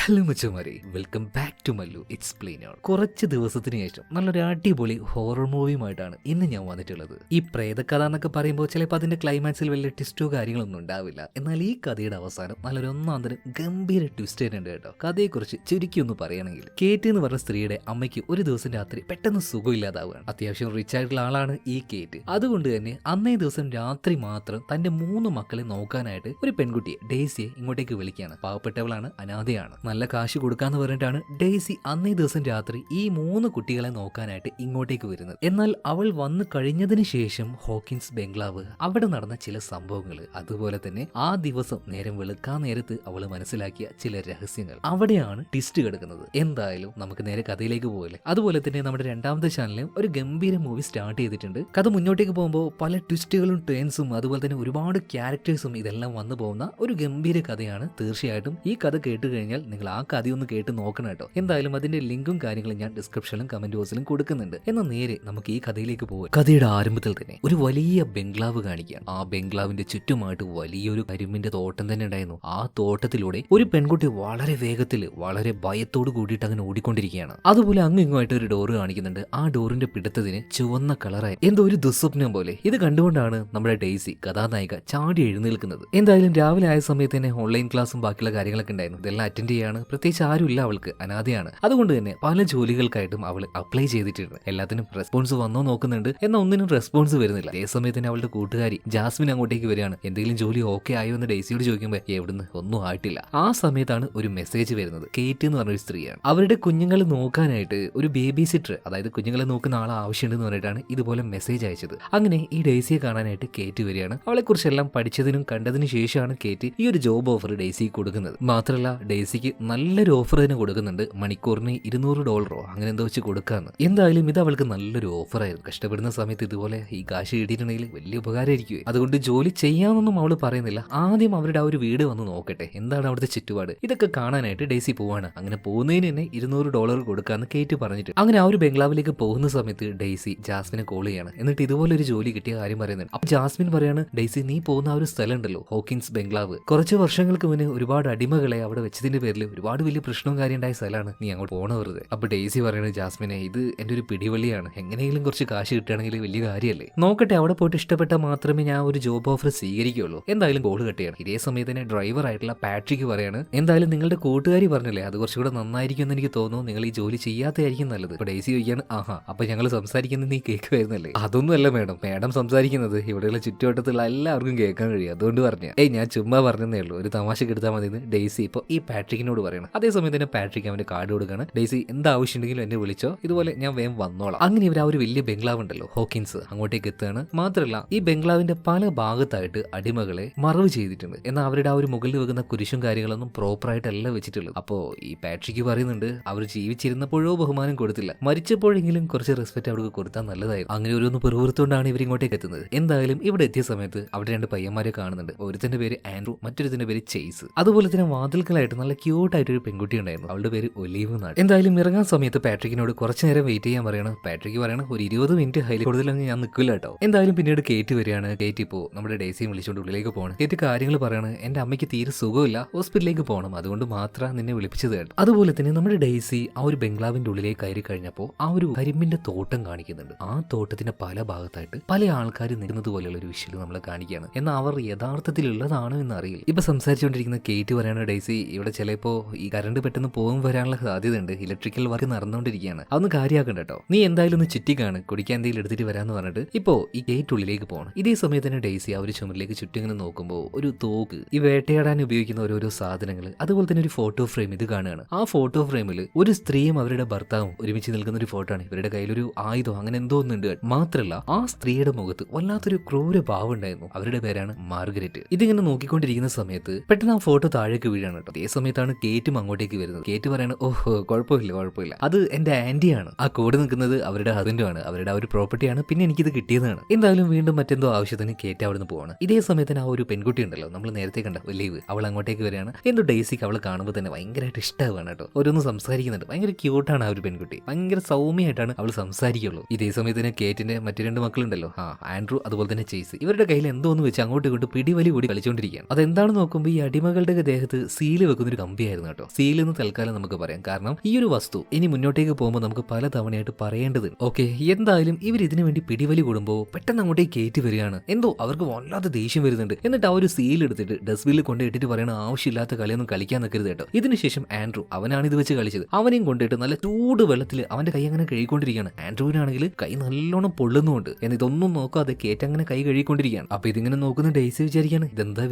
Hello മച്ചുമാരെ, welcome back to Mallu explainer. കുറച്ച് ദിവസത്തിന് ശേഷം നല്ലൊരു അടിപൊളി ഹൊറർ മൂവിയുമായിട്ടാണ് ഇന്ന് ഞാൻ വന്നിട്ടുള്ളത്. ഈ പ്രേതകഥ എന്നൊക്കെ പറയുമ്പോൾ ചിലപ്പോൾ അതിന്റെ ക്ലൈമാക്സിൽ വലിയ ട്വിസ്റ്റോ കാര്യങ്ങളൊന്നും ഉണ്ടാവില്ല. എന്നാൽ ഈ കഥയുടെ അവസാനം നല്ലൊരു ഒന്നാന്തരം ഗംഭീര ട്വിസ്റ്റ് ഉണ്ട് കേട്ടോ. കഥയെക്കുറിച്ച് ചുരുക്കി ഒന്ന് പറയുകയാണെങ്കിൽ, കേറ്റ് എന്ന് പറഞ്ഞ സ്ത്രീയുടെ അമ്മയ്ക്ക് ഒരു ദിവസം രാത്രി പെട്ടെന്ന് സുഖമില്ലാതാവുകയാണ്. അത്യാവശ്യം റിച്ച് ആയിട്ടുള്ള ആളാണ് ഈ കേറ്റ്. അതുകൊണ്ട് തന്നെ അന്നേ ദിവസം രാത്രി മാത്രം തന്റെ 3 മക്കളെ നോക്കാനായിട്ട് ഒരു പെൺകുട്ടിയെ, ഡെയ്സിയെ, ഇങ്ങോട്ടേക്ക് വിളിക്കുകയാണ്. പാവപ്പെട്ടവളാണ്, അനാഥയാണ്. നല്ല കാശ് കൊടുക്കാന്ന് പറഞ്ഞിട്ടാണ് ഡെയ്സി അന്നേ ദിവസം രാത്രി ഈ 3 കുട്ടികളെ നോക്കാനായിട്ട് ഇങ്ങോട്ടേക്ക് വരുന്നത്. എന്നാൽ അവൾ വന്നു കഴിഞ്ഞതിന് ശേഷം ഹോക്കിൻസ് ബംഗ്ലാവ്, അവിടെ നടന്ന ചില സംഭവങ്ങൾ, അതുപോലെ തന്നെ ആ ദിവസം നേരം വെളുക്കാൻ നേരത്ത് അവൾ മനസ്സിലാക്കിയ ചില രഹസ്യങ്ങൾ, അവിടെയാണ് ട്വിസ്റ്റ് കിടക്കുന്നത്. എന്തായാലും നമുക്ക് നേരെ കഥയിലേക്ക് പോകല്ലേ. അതുപോലെ തന്നെ നമ്മുടെ രണ്ടാമത്തെ ചാനലിലും ഒരു ഗംഭീര മൂവി സ്റ്റാർട്ട് ചെയ്തിട്ടുണ്ട്. കഥ മുന്നോട്ടേക്ക് പോകുമ്പോൾ പല ട്വിസ്റ്റുകളും ടേൺസും അതുപോലെ തന്നെ ഒരുപാട് ക്യാരക്ടേഴ്സും ഇതെല്ലാം വന്നു പോകുന്ന ഒരു ഗംഭീര കഥയാണ്. തീർച്ചയായിട്ടും ഈ കഥ കേട്ട് കഴിഞ്ഞാൽ നിങ്ങൾ ആ കഥയൊന്ന് കേട്ട് നോക്കണം കേട്ടോ. എന്തായാലും അതിന്റെ ലിങ്കും കാര്യങ്ങളും ഞാൻ ഡിസ്ക്രിപ്ഷനിലും കമന്റ് ബോക്സിലും കൊടുക്കുന്നുണ്ട്. എന്നാൽ നേരെ നമുക്ക് ഈ കഥയിലേക്ക് പോകാം. കഥയുടെ ആരംഭത്തിൽ തന്നെ ഒരു വലിയ ബംഗ്ലാവ് കാണിക്കുകയാണ്. ആ ബംഗ്ലാവിന്റെ ചുറ്റുമായിട്ട് വലിയൊരു കരിമ്പിന്റെ തോട്ടം തന്നെ ഉണ്ടായിരുന്നു. ആ തോട്ടത്തിലൂടെ ഒരു പെൺകുട്ടി വളരെ വേഗത്തിൽ, വളരെ ഭയത്തോട് കൂടിയിട്ട് അങ്ങനെ ഓടിക്കൊണ്ടിരിക്കുകയാണ്. അതുപോലെ അങ്ങ് ഇങ്ങുമായിട്ട് ഒരു ഡോറ് കാണിക്കുന്നുണ്ട്. ആ ഡോറിന്റെ പിടുത്തതിന് ചുവന്ന കളറായി എന്തോ ഒരു ദുസ്വപ്നം പോലെ. ഇത് കണ്ടുകൊണ്ടാണ് നമ്മുടെ ഡെയ്സി, കഥാനായിക, ചാടി എഴുന്നേൽക്കുന്നത്. എന്തായാലും രാവിലെ ആയ സമയത്ത് തന്നെ ഓൺലൈൻ ക്ലാസ്സും ബാക്കിയുള്ള കാര്യങ്ങളൊക്കെ ഉണ്ടായിരുന്നു. ഇതെല്ലാം അറ്റൻഡ് ചെയ്യാണ്. പ്രത്യേകിച്ച് ആരുമില്ല, അവൾക്ക് അനാഥയാണ്. അതുകൊണ്ട് തന്നെ പല ജോലികൾക്കായിട്ടും അവൾ അപ്ലൈ ചെയ്തിട്ടുണ്ട്. എല്ലാത്തിനും റെസ്പോൺസ് വന്നോ നോക്കുന്നുണ്ട്. എന്നാൽ ഒന്നിനും റെസ്പോൺസ് വരുന്നില്ല. അതേ സമയത്ത് തന്നെ അവളുടെ കൂട്ടുകാരി ജാസ്മിൻ അങ്ങോട്ടേക്ക് വരികയാണ്. എന്തെങ്കിലും ജോലി ഓക്കെ ആയോ എന്ന് ഡെയ്സിയോട് ചോദിക്കുമ്പോൾ എവിടുന്ന് ഒന്നും ആയിട്ടില്ല. ആ സമയത്താണ് ഒരു മെസ്സേജ് വരുന്നത്. കേറ്റ് എന്ന് പറഞ്ഞൊരു സ്ത്രീയാണ്. അവരുടെ കുഞ്ഞുങ്ങളെ നോക്കാനായിട്ട് ഒരു ബേബി സിറ്റർ, അതായത് കുഞ്ഞുങ്ങളെ നോക്കുന്ന ആളെ ആവശ്യമുണ്ടെന്ന് പറഞ്ഞിട്ടാണ് ഇതുപോലെ മെസ്സേജ് അയച്ചത്. അങ്ങനെ ഈ ഡെയ്സിയെ കാണാനായിട്ട് കേറ്റ് വരികയാണ്. അവളെ കുറിച്ചെല്ലാം പഠിച്ചതിനും കണ്ടതിനു ശേഷമാണ് കേറ്റ് ഈ ഒരു ജോബ് ഓഫർ ഡെയ്സിക്ക് കൊടുക്കുന്നത്. മാത്രമല്ല ഡെയ്സിക്ക് നല്ലൊരു ഓഫർ തന്നെ കൊടുക്കുന്നുണ്ട്. മണിക്കൂറിന് $200 അങ്ങനെ എന്തോ വെച്ച് കൊടുക്കാന്ന്. എന്തായാലും ഇത് അവൾക്ക് നല്ലൊരു ഓഫറായിരുന്നു. കഷ്ടപ്പെടുന്ന സമയത്ത് ഇതുപോലെ ഈ കാശ് കിട്ടിയിട്ടുണ്ടെങ്കിൽ വലിയ ഉപകാരമായിരിക്കും. അതുകൊണ്ട് ജോലി ചെയ്യാമെന്നൊന്നും അവള് പറയുന്നില്ല. ആദ്യം അവരുടെ ആ ഒരു വീട് വന്ന് നോക്കട്ടെ, എന്താണ് അവിടുത്തെ ചുറ്റുപാട്, ഇതൊക്കെ കാണാനായിട്ട് ഡെയ്സി പോവാണ്. അങ്ങനെ പോകുന്നതിന് തന്നെ $200 കൊടുക്കാന്ന് കേറ്റ് പറഞ്ഞിട്ട് അങ്ങനെ ആ ഒരു ബംഗ്ലാവിലേക്ക് പോകുന്ന സമയത്ത് ഡെയ്സി ജാസ്മിനെ കോൾ ചെയ്യാണ്. എന്നിട്ട് ഇതുപോലെ ഒരു ജോലി കിട്ടിയ കാര്യം പറയുന്നുണ്ട്. അപ്പൊ ജാസ്മിൻ പറയാണ്, ഡെയ്സി നീ പോകുന്ന ആ ഒരു സ്ഥലം ഉണ്ടല്ലോ, ഹോക്കിൻസ് ബംഗ്ലാവ്, കുറച്ച് വർഷങ്ങൾക്ക് മുന്നേ ഒരുപാട് അടിമകളെ അവിടെ വെച്ചതിന്റെ പേരിൽ ഒരുപാട് വലിയ പ്രശ്നവും കാര്യം ഉണ്ടായ സ്ഥലമാണ്, നീ അങ്ങോട്ട് പോണ വെറുതെ. അപ്പൊ ഡെയ്സി പറയുന്നത്, ജാസ്മിനെ ഇത് എന്റെ ഒരു പിടിവള്ളിയാണ്, എങ്ങനെയെങ്കിലും കുറച്ച് കാശ് കിട്ടുകയാണെങ്കിൽ വലിയ കാര്യമല്ലേ, നോക്കട്ടെ, അവിടെ പോയിട്ട് ഇഷ്ടപ്പെട്ടാൽ മാത്രമേ ഞാൻ ഒരു ജോബ് ഓഫർ സ്വീകരിക്കുകയുള്ളൂ. എന്തായാലും കോൾ കെട്ടിയാണ്. ഇതേ സമയത്ത് തന്നെ ഡ്രൈവർ ആയിട്ടുള്ള പാട്രിക്ക് പറയാണ്, എന്തായാലും നിങ്ങളുടെ കൂട്ടുകാരി പറഞ്ഞില്ലേ അത് കുറച്ചുകൂടെ നന്നായിരിക്കും എന്ന് എനിക്ക് തോന്നുന്നു, നിങ്ങൾ ഈ ജോലി ചെയ്യാത്തതായിരിക്കും നല്ലത്. അപ്പൊ ഡെയ്സി ചോദിക്കാണ്, ആഹാ അപ്പൊ ഞങ്ങൾ സംസാരിക്കുന്നത് നീ കേൾക്കുമായിരുന്നല്ലേ? അതൊന്നുമല്ല മേഡം സംസാരിക്കുന്നത് ഇവിടെയുള്ള ചുറ്റുവട്ടത്തുള്ള എല്ലാവർക്കും കേൾക്കാൻ കഴിയും, അതുകൊണ്ട് പറഞ്ഞ ഞാൻ ചുമ്മാ പറഞ്ഞതേ ഉള്ളൂ, ഒരു തമാശക്ക് എടുത്താൽ മതി എന്ന് ഡെയ്സി ഇപ്പൊ ഈ പാട്രിക്കിനോട് പറയണം. അതേസമയം തന്നെ പാട്രിക്ക് അവന്റെ കാർഡ് കൊടുക്കാണ്. ഡെയ്സി എന്താവശ്യമുണ്ടെങ്കിലും എന്നെ വിളിച്ചോ, ഇതുപോലെ ഞാൻ വേഗം വന്നോളാം. അങ്ങനെ ഇവർ ആ ഒരു വലിയ ബംഗ്ലാവ് ഉണ്ടല്ലോ ഹോക്കിൻസ്, അങ്ങോട്ടേക്ക് എത്തുകയാണ്. മാത്രമല്ല ഈ ബംഗ്ലാവിന്റെ പല ഭാഗത്തായിട്ട് അടിമകളെ മറവ് ചെയ്തിട്ടുണ്ട്. എന്നാൽ അവരുടെ ആ ഒരു മുകളിൽ വെക്കുന്ന കുരിശും കാര്യങ്ങളൊന്നും പ്രോപ്പർ ആയിട്ടല്ല വെച്ചിട്ടുള്ളത്. അപ്പോ ഈ പാട്രിക്ക് പറയുന്നുണ്ട്, അവർ ജീവിച്ചിരുന്നപ്പോഴോ ബഹുമാനം കൊടുത്തില്ല, മരിച്ചപ്പോഴെങ്കിലും കുറച്ച് റെസ്പെക്ട് അവർക്ക് കൊടുത്താൽ നല്ലതായിരുന്നു. അങ്ങനെ ഓരോന്ന് പെറുപുറത്തുകൊണ്ടാണ് ഇവർ ഇങ്ങോട്ടേക്ക് എത്തുന്നത്. എന്തായാലും ഇവിടെ എത്തിയ സമയത്ത് അവിടെ 2 പയ്യന്മാരെ കാണുന്നുണ്ട്. ഒരുത്തിന്റെ പേര് ആൻഡ്രൂ, മറ്റൊരുത്തിന്റെ പേര് ചേസ്. അതുപോലെ തന്നെ വാതിൽക്കലായിട്ട് നല്ല ക്യൂട്ടായിട്ട് ഒരു പെൺകുട്ടി ഉണ്ടായിരുന്നു, അവളുടെ പേര് ഒലീവ് എന്നാണ്. എന്തായാലും ഇറങ്ങാൻ സമയത്ത് പാട്രിക്കിനോട് കുറച്ചു നേരം വെയിറ്റ് ചെയ്യാൻ പറയണം. പാട്രിക്ക് പറയണം, ഒരു 20 മിനിറ്റ് ഹൈലി കൂടുതലൊന്നും ഞാൻ നിൽക്കില്ല കേട്ടോ. എന്തായാലും പിന്നീട് കേറ്റ് വരികയാണ്. കേറ്റ് ഇപ്പോൾ നമ്മുടെ ഡെയ്സിയും വിളിച്ചുകൊണ്ട് ഉള്ളിലേക്ക് പോകണം. കേറ്റ് കാര്യങ്ങൾ പറയാണ്, എന്റെ അമ്മയ്ക്ക് തീരെ സുഖമില്ല, ഹോസ്പിറ്റലിലേക്ക് പോകണം, അതുകൊണ്ട് മാത്രം നിന്നെ വിളിപ്പിച്ചത് കേട്ടോ. അതുപോലെ തന്നെ നമ്മുടെ ഡെയ്സി ആ ഒരു ബംഗ്ലാവിന്റെ ഉള്ളിലേക്ക് കയറി കഴിഞ്ഞപ്പോൾ ആ ഒരു കരിമ്പിന്റെ തോട്ടം കാണിക്കുന്നുണ്ട്. ആ തോട്ടത്തിന്റെ പല ഭാഗത്തായിട്ട് പല ആൾക്കാർ നിൽക്കുന്നത് പോലെയുള്ള ഒരു വിഷ്വൽ നമ്മളെ കാണിക്കുകയാണ്. എന്നാൽ അവർ യഥാർത്ഥത്തിലുള്ളതാണോ എന്ന് അറിയില്ല. ഇപ്പൊ സംസാരിച്ചുകൊണ്ടിരിക്കുന്ന കേറ്റ് പറയാണ്, ഡെയ്സി ഇവിടെ ചിലപ്പോ ഈ കറണ്ട് പെട്ടെന്ന് പോകും വരാനുള്ള സാധ്യത ഉണ്ട്, ഇലക്ട്രിക്കൽ വർക്ക് നടന്നുകൊണ്ടിരിക്കുകയാണ്, അതൊന്ന് കാര്യമാക്കണ്ട കേട്ടോ, നീ എന്തായാലും ഒന്ന് ചുറ്റിക്കാണ്, കുടിക്കാൻ എന്തെങ്കിലും എടുത്തിട്ട് വരാന്ന് പറഞ്ഞിട്ട് ഇപ്പോ ഈ ഗേറ്റ് ഉള്ളിലേക്ക് പോകണം. ഇതേ സമയത്ത് തന്നെ ഡെയ്സി ആ ഒരു ചുമരിലേക്ക് ചുറ്റും ഇങ്ങനെ നോക്കുമ്പോൾ ഒരു തോക്ക്, ഈ വേട്ടയാടാൻ ഉപയോഗിക്കുന്ന ഓരോരോ സാധനങ്ങൾ, അതുപോലെ തന്നെ ഒരു ഫോട്ടോ ഫ്രെയിം ഇത് കാണുകയാണ്. ആ ഫോട്ടോ ഫ്രെയിമിൽ ഒരു സ്ത്രീയും അവരുടെ ഭർത്താവും ഒരുമിച്ച് നിൽക്കുന്ന ഒരു ഫോട്ടോ ആണ്. ഇവരുടെ കയ്യിലൊരു ആയുധം അങ്ങനെ എന്തോ ഒന്നുണ്ട്. മാത്രമല്ല ആ സ്ത്രീയുടെ മുഖത്ത് വല്ലാത്തൊരു ക്രൂര ഭാവം ഉണ്ടായിരുന്നു. അവരുടെ പേരാണ് മാർഗരറ്റ്. ഇതിങ്ങനെ നോക്കിക്കൊണ്ടിരിക്കുന്ന സമയത്ത് പെട്ടെന്ന് ആ ഫോട്ടോ താഴേക്ക് വീഴാണ് കേട്ടോ. അതേ സമയത്താണ് കേറ്റും അങ്ങോട്ടേക്ക് വരുന്നത്. കേറ്റ് പറയാണ്, ഓഹോ കുഴപ്പമില്ല, അത് എന്റെ ആന്റിയാണ്, ആ കൂടെ നിൽക്കുന്നത് അവരുടെ ഹസ്ബൻഡുമാണ്, അവരുടെ ആ ഒരു പ്രോപ്പർട്ടിയാണ്, പിന്നെ എനിക്കിത് കിട്ടിയതാണ്. എന്തായാലും വീണ്ടും മറ്റെന്തോ ആവശ്യത്തിന് കേറ്റ് അവിടെ നിന്ന് പോവാണ്. ഇതേ സമയത്തിന് ആ ഒരു പെൺകുട്ടി ഉണ്ടല്ലോ നമ്മൾ നേരത്തെ കണ്ട ഒലീവ്, അവൾ അങ്ങോട്ടേക്ക് വരികയാണ്. എന്തോ ഡെയ്സിക്ക് അവളെ കാണുമ്പോൾ തന്നെ ഭയങ്കരമായിട്ട് ഇഷ്ടമാണ് കേട്ടോ. ഓരോന്ന് സംസാരിക്കുന്നുണ്ട്, ഭയങ്കര ക്യൂട്ടാണ് ആ ഒരു പെൺകുട്ടി, ഭയങ്കര സൗമ്യമായിട്ടാണ് അവൾ സംസാരിക്കുള്ളൂ. ഇതേ സമയത്തിന് കേറ്റിന്റെ മറ്റു 2 മക്കളുണ്ടല്ലോ, ആൻഡ്രൂ അതുപോലെ തന്നെ ചേസ്, ഇവരുടെ കയ്യിൽ എന്തോന്ന് വെച്ച് അങ്ങോട്ട് ഇങ്ങോട്ട് പിടിവലി കൂടി കളിച്ചുകൊണ്ടിരിക്കുകയാണ്. അതെന്താണെന്ന് നോക്കുമ്പോൾ ഈ അടിമകളുടെ ദേഹത്ത് സീല് വെക്കുന്നൊരു കമ്പിയായിരുന്നു. സീലായിരുന്നു കേട്ടോ. സീൽ എന്ന് തൽക്കാലം നമുക്ക് പറയാം, കാരണം ഈ ഒരു വസ്തു ഇനി മുന്നോട്ടേക്ക് പോകുമ്പോൾ നമുക്ക് പല തവണയായിട്ട് പറയേണ്ടത്. ഓക്കെ, എന്തായാലും ഇവർ ഇതിനു വേണ്ടി പിടിവലി കൂടുമ്പോൾ പെട്ടെന്ന് അങ്ങോട്ടേക്ക് കയറ്റി വരികയാണ്. എന്തോ അവർക്ക് വല്ലാത്ത ദേഷ്യം വരുന്നുണ്ട്. എന്നിട്ട് ആ ഒരു സീൽ എടുത്തിട്ട് ഡസ്റ്റ്ബിനിൽ കൊണ്ടിട്ടിട്ട് പറയണ ആവശ്യമില്ലാത്ത കളിയൊന്നും കളിക്കാൻ നിൽക്കരുത് കേട്ടോ. ഇതിനുശേഷം ആൻഡ്രൂ, അവനാണ് ഇത് വെച്ച് കളിച്ചത്, അവനെയും കൊണ്ടിട്ട് നല്ല ചൂട് വെള്ളത്തിൽ അവന്റെ കൈ അങ്ങനെ കഴുകിക്കൊണ്ടിരിക്കുകയാണ്. ആൻഡ്രൂവിനാണെങ്കിൽ കൈ നല്ലോണം പൊള്ളുന്നുണ്ട്. എന്നിതൊന്നും നോക്കാതെ കേറ്റങ്ങനെ കൈ കഴുകിക്കൊണ്ടിരിക്കുകയാണ്. അപ്പൊ ഇതിങ്ങനെ നോക്കുന്ന ഡെയ്സി വിചാരിക്കുകയാണ്, ഇതെന്താ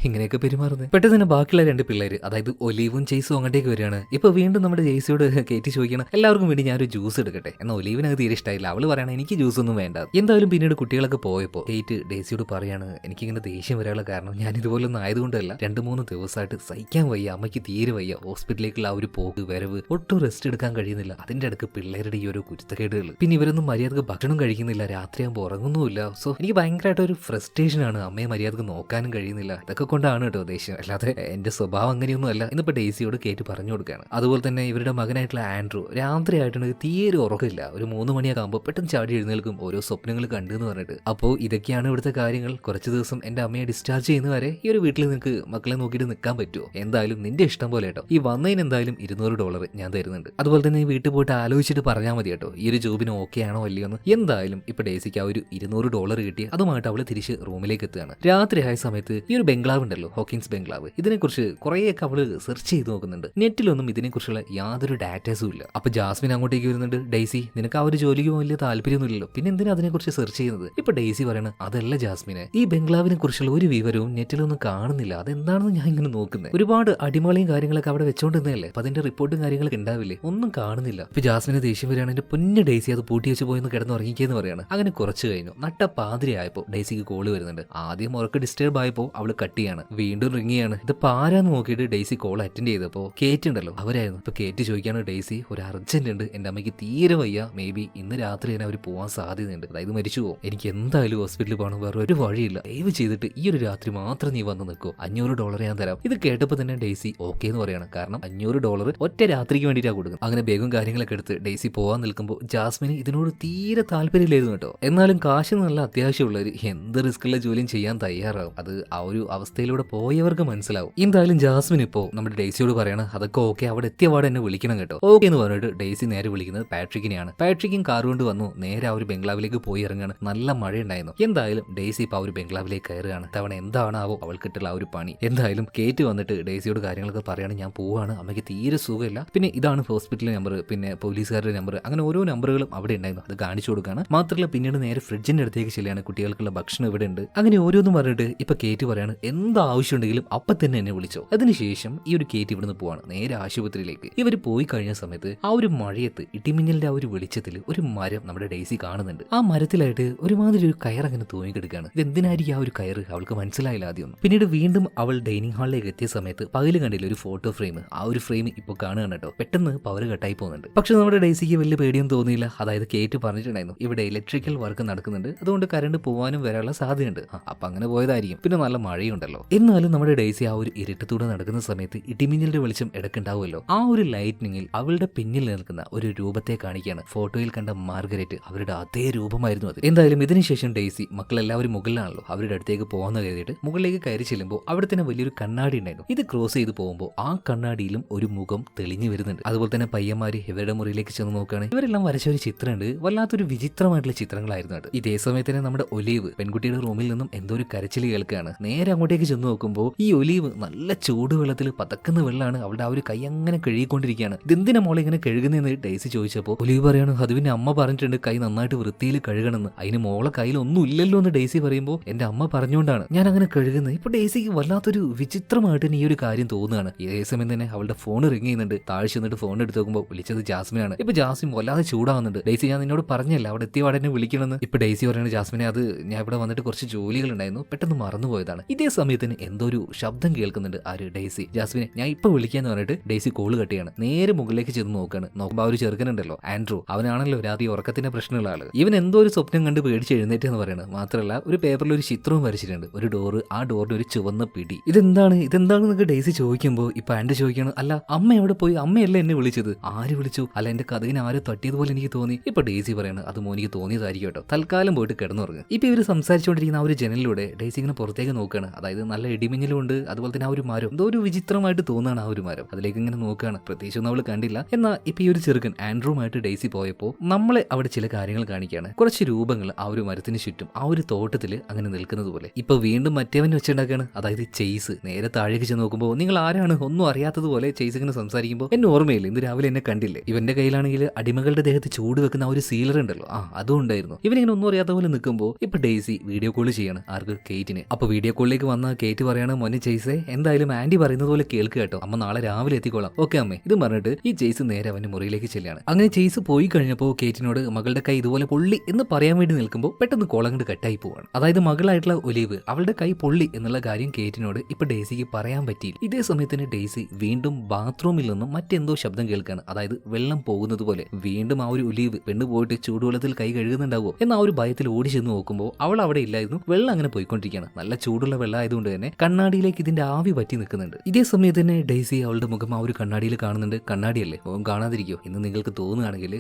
ഇങ്ങനെയൊക്കെ പെരുമാറുന്നത്. പെട്ടെന്ന് തന്നെ ബാക്കിയുള്ള രണ്ട് പിള്ളേര്, അതായത് ഒലീവും ചേസും അങ്ങോട്ടേക്ക് വരികയാണ്. ഇപ്പൊ വീണ്ടും നമ്മുടെ ജെയ്സിയോട് കേറ്റി ചോദിക്കണം, എല്ലാവർക്കും വേണ്ടി ഞാനൊരു ജ്യൂസ് എടുക്കട്ടെ. എന്നാൽ ഒലീവിന് അത് തീരെ ഇഷ്ടമായില്ല. അവള് പറയണ എനിക്ക് ജ്യൂസ് ഒന്നും വേണ്ട. എന്തായാലും പിന്നീട് കുട്ടികളൊക്കെ പോയപ്പോ കേറ്റ് ഡെയ്സിയോട് പറയാണ്, എനിക്കിങ്ങനെ ദേഷ്യം വരാനുള്ള കാരണം ഞാൻ ഇതുപോലൊന്നും ആയതുകൊണ്ടല്ല, 2-3 ദിവസമായിട്ട് സഹിക്കാൻ വയ്യ, അമ്മയ്ക്ക് തീരെ വയ്യ. ഹോസ്പിറ്റലിലേക്കുള്ള ആ ഒരു പോക്ക് വരവ്, ഒട്ടും റെസ്റ്റ് എടുക്കാൻ കഴിയുന്നില്ല. അതിന്റെ അടുക്ക് പിള്ളേരുടെ ഈ ഒരു കുരുത്തക്കേടുകൾ, പിന്നെ ഇവരൊന്നും മര്യാദക്ക് ഭക്ഷണം കഴിക്കുന്നില്ല, രാത്രിയാകുമ്പോൾ ഉറങ്ങുന്നുമില്ല. സോ എനിക്ക് ഭയങ്കരമായിട്ട് ഒരു ഫ്രസ്ട്രേഷൻ ആണ്. അമ്മയെ മര്യാദക്ക് നോക്കാനും കഴിയുന്നില്ല. ഇതൊക്കെ കൊണ്ടാണ് കേട്ടോ ദേഷ്യം, അല്ലാതെ എന്റെ സ്വഭാവം അങ്ങനെയൊന്നും അല്ല. ഇന്നിപ്പോ ഡെയ്സിയോട് കേറ്റ് പറഞ്ഞു കൊടുക്കുകയാണ്. അതുപോലെ തന്നെ ഇവരുടെ മകനായിട്ടുള്ള ആൻഡ്രൂ രാത്രി ആയിട്ടുണ്ടെങ്കിൽ തീരെ ഉറക്കില്ല. ഒരു 3 മണിയൊക്കെ ആകുമ്പോൾ പെട്ടെന്ന് ചാടി എഴുന്നേൽക്കും, ഓരോ സ്വപ്നങ്ങൾ കണ്ടെന്ന് പറഞ്ഞിട്ട്. അപ്പോൾ ഇതൊക്കെയാണ് ഇവിടുത്തെ കാര്യങ്ങൾ. കുറച്ച് ദിവസം എന്റെ അമ്മയെ ഡിസ്ചാർജ് ചെയ്യുന്ന വരെ ഈ ഒരു വീട്ടിൽ നിനക്ക് മക്കളെ നോക്കിയിട്ട് നിൽക്കാൻ പറ്റുമോ? എന്തായാലും നിന്റെ ഇഷ്ടം പോലെ കേട്ടോ. ഈ വന്നതിന് എന്തായാലും $200 ഞാൻ തരുന്നുണ്ട്. അതുപോലെ തന്നെ ഈ വീട്ടിൽ പോയിട്ട് ആലോചിച്ചിട്ട് പറഞ്ഞാൽ മതി കേട്ടോ, ഈ ഒരു ജോബിന് ഓക്കെ ആണോ അല്ലയോ എന്ന്. എന്തായാലും ഇപ്പൊ ഡെയ്സിക്ക് ആ ഒരു $200 കിട്ടി. അതുമായിട്ട് അവള് തിരിച്ച് റൂമിലേക്ക് എത്തുകയാണ്. രാത്രി ആയ സമയത്ത് ഈ ഒരു ബംഗ്ലാവ് ഉണ്ടല്ലോ, ഹോക്കിൻസ് ബംഗ്ലാവ്, ഇതിനെക്കുറിച്ച് കുറേയൊക്കെ അവള് സെർച്ച് ചെയ്ത് നോക്കുന്നുണ്ട്. നെറ്റിലൊന്നും ഇതിനെക്കുറിച്ചുള്ള യാതൊരു ഡാറ്റാസും ഇല്ല. അപ്പൊ ജാസ്മിൻ അങ്ങോട്ടേക്ക് വരുന്നുണ്ട്, ഡെയ്സി നിനക്ക് ആ ഒരു ജോലിക്ക് വലിയ താല്പര്യമൊന്നുമില്ലല്ലോ, പിന്നെ എന്തിനാ അതിനെക്കുറിച്ച് സെർച്ച് ചെയ്യുന്നത്? ഇപ്പൊ ഡെയ്സി പറയണ, അതല്ല ജാസ്മിനെ, ഈ ബംഗ്ലാവിനെ കുറിച്ചുള്ള ഒരു വിവരവും നെറ്റിലൊന്നും കാണുന്നില്ല, അതെന്താണെന്ന് ഞാൻ ഇങ്ങനെ നോക്കുന്നത്. ഒരുപാട് അടിമളയും കാര്യങ്ങളൊക്കെ അവിടെ വെച്ചോണ്ടിരുന്നല്ലേ, അപ്പൊ അതിന്റെ റിപ്പോർട്ടും കാര്യങ്ങളൊക്കെ ഉണ്ടാവില്ലേ, ഒന്നും കാണുന്നില്ല. ഇപ്പൊ ജാസ്മിനെ ദേഷ്യം വരികയാണ്, എന്റെ പൊന്നു ഡെയ്സി അത് പൂട്ടി വെച്ച് പോയെന്ന് കിടന്നുറങ്ങിക്കെന്ന് പറയാണ്. അങ്ങനെ കുറച്ച് കഴിഞ്ഞു. നട്ട പാതിരി ആയപ്പോ ഡെയ്സിക്ക് കോള് വരുന്നുണ്ട്. ആദ്യം ഉറക്ക് ഡിസ്റ്റർബ് ആയപ്പോ അവള് കട്ട് ചെയ്യാണ്, വീണ്ടും റിങ് ചെയ്യാണ്. ഇത് പാരാന്ന് നോക്കിയിട്ട് ഡെയ്സി കോൾ അറ്റൻഡ് ചെയ്തപ്പോ കേറ്റ് ഉണ്ടല്ലോ, അവരായിരുന്നു. ഇപ്പൊ കേറ്റ് ചോദിക്കാണ്, ഡെയ്സി ഒരു അർജന്റ് ഉണ്ട്, എന്റെ അമ്മയ്ക്ക് തീരെ വയ്യ, മേ ബി ഇന്ന് രാത്രി തന്നെ അവർ പോവാൻ സാധ്യതയുണ്ട്, അതായത് മരിച്ചു പോകും, എനിക്ക് എന്തായാലും ഹോസ്പിറ്റലിൽ പോകണം, വേറെ ഒരു വഴിയില്ല, ദയവ് ചെയ്തിട്ട് ഈ ഒരു രാത്രി മാത്രം നീ വന്ന് നിൽക്കോ, $500 ഞാൻ തരാം. ഇത് കേട്ടപ്പോ തന്നെ ഡെയ്സി ഓക്കെ എന്ന് പറയാണ്, കാരണം $500 ഒറ്റ രാത്രിക്ക് വേണ്ടിയിട്ടാണ് കൊടുക്കുന്നത്. അങ്ങനെ ബേഗും കാര്യങ്ങളൊക്കെ എടുത്ത് ഡെയ്സി പോവാൻ നിൽക്കുമ്പോൾ ജാസ്മിന് ഇതിനോട് തീരെ താല്പര്യമില്ലായിരുന്നു കേട്ടോ. എന്നാലും കാശ് നല്ല അത്യാവശ്യമുള്ളവർ എന്ത് റിസ്ക്കുള്ള ജോലിയും ചെയ്യാൻ തയ്യാറാവും. അത് ആ ഒരു അവസ്ഥയിലൂടെ പോയവർക്ക് മനസ്സിലാവും. എന്തായാലും ജാസ്മിൻ ഇപ്പോ നമ്മുടെ ഡെയ്സിയോട് പറയണം, അതൊക്കെ ഓക്കെ, അവിടെ എത്തിയപാട് എന്നെ വിളിക്കണം കേട്ടോ. ഓക്കെ എന്ന് പറഞ്ഞിട്ട് ഡെയ്സി നേരെ വിളിക്കുന്നത് പാട്രിക്കിനെയാണ്. പാട്രിക്കും കാർ കൊണ്ട് വന്നു, നേരെ ആ ഒരു ബംഗ്ലാവിലേക്ക് പോയി ഇറങ്ങാണ്. നല്ല മഴയുണ്ടായിരുന്നു. എന്തായാലും ഡെയ്സി ഇപ്പൊ ആ ഒരു ബംഗ്ലാവിലേക്ക് കയറുകയാണ്. തവണ എന്താണാവോ അവൾക്കിട്ടുള്ള ആ ഒരു പണി. എന്തായാലും കേറ്റ് വന്നിട്ട് ഡെയ്സിയോട് കാര്യങ്ങളൊക്കെ പറയാണ്, ഞാൻ പോവാണ്, അമ്മയ്ക്ക് തീരെ സുഖമില്ല, പിന്നെ ഇതാണ് ഹോസ്പിറ്റൽ നമ്പർ, പിന്നെ പോലീസുകാരുടെ നമ്പർ, അങ്ങനെ ഓരോ നമ്പറുകളും അവിടെ ഉണ്ടായിരുന്നു, അത് കാണിച്ചു കൊടുക്കുകയാണ്. മാത്രമല്ല പിന്നീട് നേരെ ഫ്രിഡ്ജിന്റെ അടുത്തേക്ക് ചെല്ലുകയാണ്, കുട്ടികൾക്കുള്ള ഭക്ഷണം ഇവിടെ ഉണ്ട്. അങ്ങനെ ഓരോന്നും പറഞ്ഞിട്ട് ഇപ്പൊ കേറ്റ് പറയാണ്, എന്താവശ്യം ഉണ്ടെങ്കിലും അപ്പൊ തന്നെ എന്നെ വിളിച്ചോ. അതിനുശേഷം ഈ ഒരു കേറ്റ് ഇവിടുന്ന് പോവാണ് നേരെ ആശുപത്രിയിലേക്ക്. ഇവർ പോയി കഴിഞ്ഞ സമയത്ത് ആ ഒരു മഴയത്ത് ഇടിമിന്നലിന്റെ ആ ഒരു വെളിച്ചത്തിൽ ഒരു മരം നമ്മുടെ ഡെയ്സി കാണുന്നുണ്ട്. ആ മരത്തിലായിട്ട് ഒരുമാതിരി ഒരു കയർ അങ്ങനെ തൂങ്ങിക്കെടുക്കുകയാണ്. ഇത് എന്തിനായിരിക്കും ആ ഒരു കയറ്, അവൾക്ക് മനസ്സിലായില്ല ആദ്യം. പിന്നീട് വീണ്ടും അവൾ ഡൈനിങ് ഹാളിലേക്ക് എത്തിയ സമയത്ത് പകല് കണ്ടില്ല ഒരു ഫോട്ടോ ഫ്രെയിം, ആ ഒരു ഫ്രെയിം ഇപ്പൊ കാണുകയാണ് കേട്ടോ. പെട്ടെന്ന് പവർ കട്ടായി പോകുന്നുണ്ട്. പക്ഷെ നമ്മുടെ ഡെയ്സിക്ക് വലിയ പേടിയൊന്നും തോന്നിയില്ല. അതായത് കേറ്റ് പറഞ്ഞിട്ടുണ്ടായിരുന്നു, ഇവിടെ ഇലക്ട്രിക്കൽ വർക്ക് നടക്കുന്നുണ്ട്, അതുകൊണ്ട് കറണ്ട് പോകാനും വരാനുള്ള സാധ്യതയുണ്ട്. അപ്പൊ അങ്ങനെ പോയതായിരിക്കും. പിന്നെ നല്ല മഴയുണ്ടല്ലോ. എന്നാലും നമ്മുടെ ഡെയ്സി ആ ഒരു ഇരുട്ടത്തൂടെ നടക്കുന്ന സമയത്ത് ഇടിമിന്നലിന്റെ വെളിച്ചം ഇടക്കുണ്ടാവുമല്ലോ, ആ ഒരു ലൈറ്റ്നിങ്ങിൽ അവളുടെ പിന്നിൽ നിൽക്കുന്ന ഒരു രൂപത്തെ കാണിക്കുകയാണ്. ഫോട്ടോയിൽ കണ്ട മാർഗരറ്റ്, അവരുടെ അതേ രൂപമായിരുന്നു അത്. എന്തായാലും ഇതിനുശേഷം ഡെയ്സി മക്കളെല്ലാവരും മുകളിലാണല്ലോ, അവരുടെ അടുത്തേക്ക് പോകാന്ന് കരുതിയിട്ട് മുകളിലേക്ക് കയറി ചെല്ലുമ്പോൾ അവിടെ തന്നെ വലിയൊരു കണ്ണാടി ഉണ്ടായിരുന്നു. ഇത് ക്രോസ് ചെയ്ത് പോകുമ്പോൾ ആ കണ്ണാടിയിലും ഒരു മുഖം തെളിഞ്ഞു വരുന്നുണ്ട്. അതുപോലെ തന്നെ പയ്യന്മാര് ഇവരുടെ മുറിയിലേക്ക് ചെന്ന് നോക്കുകയാണ്. ഇവരെല്ലാം വരച്ച ഒരു ചിത്രമുണ്ട്, വല്ലാത്തൊരു വിചിത്രമായിട്ടുള്ള ചിത്രങ്ങളായിരുന്നു അത്. ഇതേ സമയത്ത് തന്നെ നമ്മുടെ ഒലീവ് പെൺകുട്ടിയുടെ റൂമിൽ നിന്നും എന്തോ ഒരു കരച്ചിൽ കേൾക്കുകയാണ്. നേരെ അങ്ങോട്ടേക്ക് ചെന്ന് നോക്കുമ്പോൾ ഈ ഒലീവ് നല്ല ചൂടുവെള്ളത്തിൽ പതക്കുന്ന വെള്ളമാണ്, അവളുടെ ആ ഒരു കൈ അങ്ങനെ കഴുകിക്കൊണ്ടിരിക്കുകയാണ്. ഇതെന്തിനാ മോളെ ഇങ്ങനെ കഴുകുന്നതെന്ന് ഡെയ്സി ചോദിച്ചപ്പോൾ ഒലീവ് പറയാണ്, അത് പിന്നെ അമ്മ പറഞ്ഞിട്ടുണ്ട് കൈ നന്നായിട്ട് വൃത്തിയിൽ കഴുകണമെന്ന്, അതിന് മോളെ കയ്യിൽ ഒന്നും ഇല്ലല്ലോ എന്ന് ഡെയ്സി പറയുമ്പോൾ എന്റെ അമ്മ പറഞ്ഞുകൊണ്ടാണ് ഞാൻ അങ്ങനെ കഴുകുന്നത്. ഇപ്പൊ ഡെയ്സിക്ക് വല്ലാത്തൊരു വിചിത്രമായിട്ട് ഈ ഒരു കാര്യം തോന്നുകയാണ്. ഇതേ സമയം തന്നെ അവളുടെ ഫോൺ റിങ് ചെയ്യുന്നുണ്ട്. താഴെ ചെന്നിട്ട് ഫോൺ എടുത്ത് നോക്കുമ്പോൾ വിളിച്ചത് ജാസ്മിനാണ്. ഇപ്പൊ ജാസ്മിൻ വല്ലാതെ ചൂടാവുന്നുണ്ട്. ഡെയ്സി ഞാൻ നിന്നോട് പറഞ്ഞല്ല അവിടെ എത്തിയ എന്നെ വിളിക്കണമെന്ന്. ഇപ്പൊ ഡെയ്സി പറയുന്നത്, ജാസ്മിനെ അത് ഞാൻ ഇവിടെ വന്നിട്ട് കുറച്ച് ജോലികൾ ഉണ്ടായിരുന്നു, പെട്ടെന്ന് മറന്നുപോയതാണ്. ഇതേ സമയത്തിന് എന്തോ ഒരു ശബ്ദം കേൾക്കുന്നുണ്ട്. ആര്? ഡെയ്സി. ജാസ്മിനെ ഞാൻ ഇപ്പൊ വിളിക്കാന്ന് പറഞ്ഞിട്ട് ഡെയ്സി കോള് കട്ടിയാണ്. നേരെ മുകളിലേക്ക് ചെന്ന് നോക്കുകയാണ്. നോക്കുമ്പോൾ ആ ഒരു ചെറുക്കനുണ്ടല്ലോ ആൻഡ്രൂ, അവനാണല്ലോ രാത്രി ഉറക്കത്തിന്റെ പ്രശ്നമുള്ള ആള്. ഇവൻ എന്തോ ഒരു സ്വപ്നം കണ്ട് പേടിച്ച് എഴുന്നേറ്റെന്ന് പറയുന്നത്. മാത്രമല്ല ഒരു പേപ്പറിൽ ഒരു ചിത്രവും വരച്ചിട്ടുണ്ട്, ഒരു ഡോറ്, ആ ഡോറിന്റെ ഒരു ചുവന്ന പിടി. ഇതെന്താണെന്നൊക്കെ ഡെയ്സി ചോദിക്കുമ്പോൾ ഇപ്പൊ ആൻഡ്രൂ ചോദിക്കാണ്, അല്ല അമ്മ എവിടെ പോയി, അമ്മയല്ലേ എന്നെ വിളിച്ചത്, ആര് വിളിച്ചു, അല്ല എന്റെ കഥകിന് ആരോ തട്ടിയതുപോലെ എനിക്ക് തോന്നി. ഇപ്പൊ ഡെയ്സി പറയാണ്, അത് മോനിക്ക് തോന്നിയതായിരിക്കും കേട്ടോ, തൽക്കാലം പോയിട്ട് കിടന്നുറങ്ങും. ഇപ്പൊ ഇവര് സംസാരിച്ചുകൊണ്ടിരിക്കുന്ന ആ ഒരു ജനലിലൂടെ ഡെയ്സി ഇങ്ങനെ പുറത്തേക്ക് നോക്കുകയാണ്. അതായത് നല്ല ഇടിമിന്നലും ഉണ്ട്, അതുപോലെ തന്നെ ആ ഒരു മരം എന്തോ ഒരു വിചിത്രമായിട്ട് തോന്നുകയാണ് ആ ഒരു മരം. അതിലേക്ക് ഇങ്ങനെ നോക്കുകയാണ്. പ്രത്യേകിച്ചൊന്നും അവൾ കണ്ടില്ല. എന്നാൽ ഇപ്പൊ ഈ ഒരു ചെറുക്കൻ ആൻഡ്രൂമായിട്ട് ഡെയ്സി പോയപ്പോൾ നമ്മളെ അവിടെ ചില കാര്യങ്ങൾ കാണിക്കുകയാണ്. കുറച്ച് രൂപങ്ങൾ ആ ഒരു മരത്തിന് ചുറ്റും ആ ഒരു തോട്ടത്തിൽ അങ്ങനെ നിൽക്കുന്നത് പോലെ. ഇപ്പൊ വീണ്ടും മറ്റേവൻ വെച്ചുണ്ടാക്കുകയാണ്. അതായത് ചെയ്സ് നേരെ താഴേക്ക് ചെന്ന് നോക്കുമ്പോൾ നിങ്ങൾ ആരാണ് ഒന്നും അറിയാത്തതുപോലെ ചെയ്സ് ഇങ്ങനെ സംസാരിക്കുമ്പോൾ എന്നെ ഓർമ്മയില്ല, ഇന്ന് രാവിലെ എന്നെ കണ്ടില്ലേ? ഇവന്റെ കയ്യിലാണെങ്കിൽ അടിമകളുടെ ദേഹത്ത് ചൂട് വെക്കുന്ന ആ ഒരു സീലർ ഉണ്ടല്ലോ, അതും ഉണ്ടായിരുന്നു. ഇവനിങ്ങനെ ഒന്നും അറിയാത്ത പോലെ നിൽക്കുമ്പോൾ ഇപ്പൊ ഡെയ്സി വീഡിയോ കോൾ ചെയ്യാണ്. ആർക്ക്? കേറ്റിന്. അപ്പൊ വീഡിയോ കോളിലേക്ക് വന്ന കേറ്റ് പറയാണ്, മോനെ ചെയ്സേ, എന്തായാലും ആന്റി പറയുന്നത് പോലെ കേൾക്ക് കേട്ടോ, അമ്മ നാളെ രാവിലെ എത്തിക്കോളാം. ഓക്കെ അമ്മേ. ഇത് പറഞ്ഞിട്ട് ഈ ചെയ്സ് നേരെ അവന്റെ മുറിയിലേക്ക് ചെല്ലാണ്. അങ്ങനെ ചെയ്സ് പോയി കഴിഞ്ഞപ്പോൾ കേറ്റിനോട് മകളുടെ കൈ ഇതുപോലെ പൊള്ളി എന്ന് പറയാൻ വേണ്ടി നിൽക്കുമ്പോൾ പെട്ടെന്ന് കോളങ്ങണ്ട് കട്ടായി പോവാണ്. അതായത് മകളായിട്ടുള്ള ഒലീവ് അവളുടെ കൈ പൊള്ളി എന്നുള്ള കാര്യം കേറ്റിനോട് ഇപ്പൊ ഡെയ്സിക്ക് പറയാൻ പറ്റിയില്ല. ഇതേ സമയത്തിന് ഡെയ്സി വീണ്ടും ബാത്റൂമിൽ നിന്നും മറ്റെന്തോ ശബ്ദം കേൾക്കാണ്. അതായത് വെള്ളം പോകുന്നത് പോലെ. വീണ്ടും ആ ഒരു ഒലീവ് പെണ്ണ് പോയിട്ട് ചൂടുവെള്ളത്തിൽ കൈ കഴുകുന്നുണ്ടാവോ എന്ന ആ ഒരു ഭയത്തിൽ ഓടി ചെന്ന് നോക്കുമ്പോൾ അവൾ അവിടെ ഇല്ലായിരുന്നു. വെള്ളം അങ്ങനെ പോയിക്കൊണ്ടിരിക്കുകയാണ്. നല്ല ചൂടുള്ള വെള്ളം ആയതുകൊണ്ട് തന്നെ കണ്ണാടിയിലേക്ക് ഇതിന്റെ ആവി പറ്റി നിൽക്കുന്നുണ്ട്. ഇതേ സമയത്ത് തന്നെ ഡെയ്സി അവളുടെ മുഖം ആ ഒരു കണ്ണാടിയിൽ കാണുന്നുണ്ട്. കണ്ണാടിയല്ലേ, ഓൻ കാണാതിരിക്കോ എന്ന് നിങ്ങൾക്ക് തോന്നുകയാണെങ്കിൽ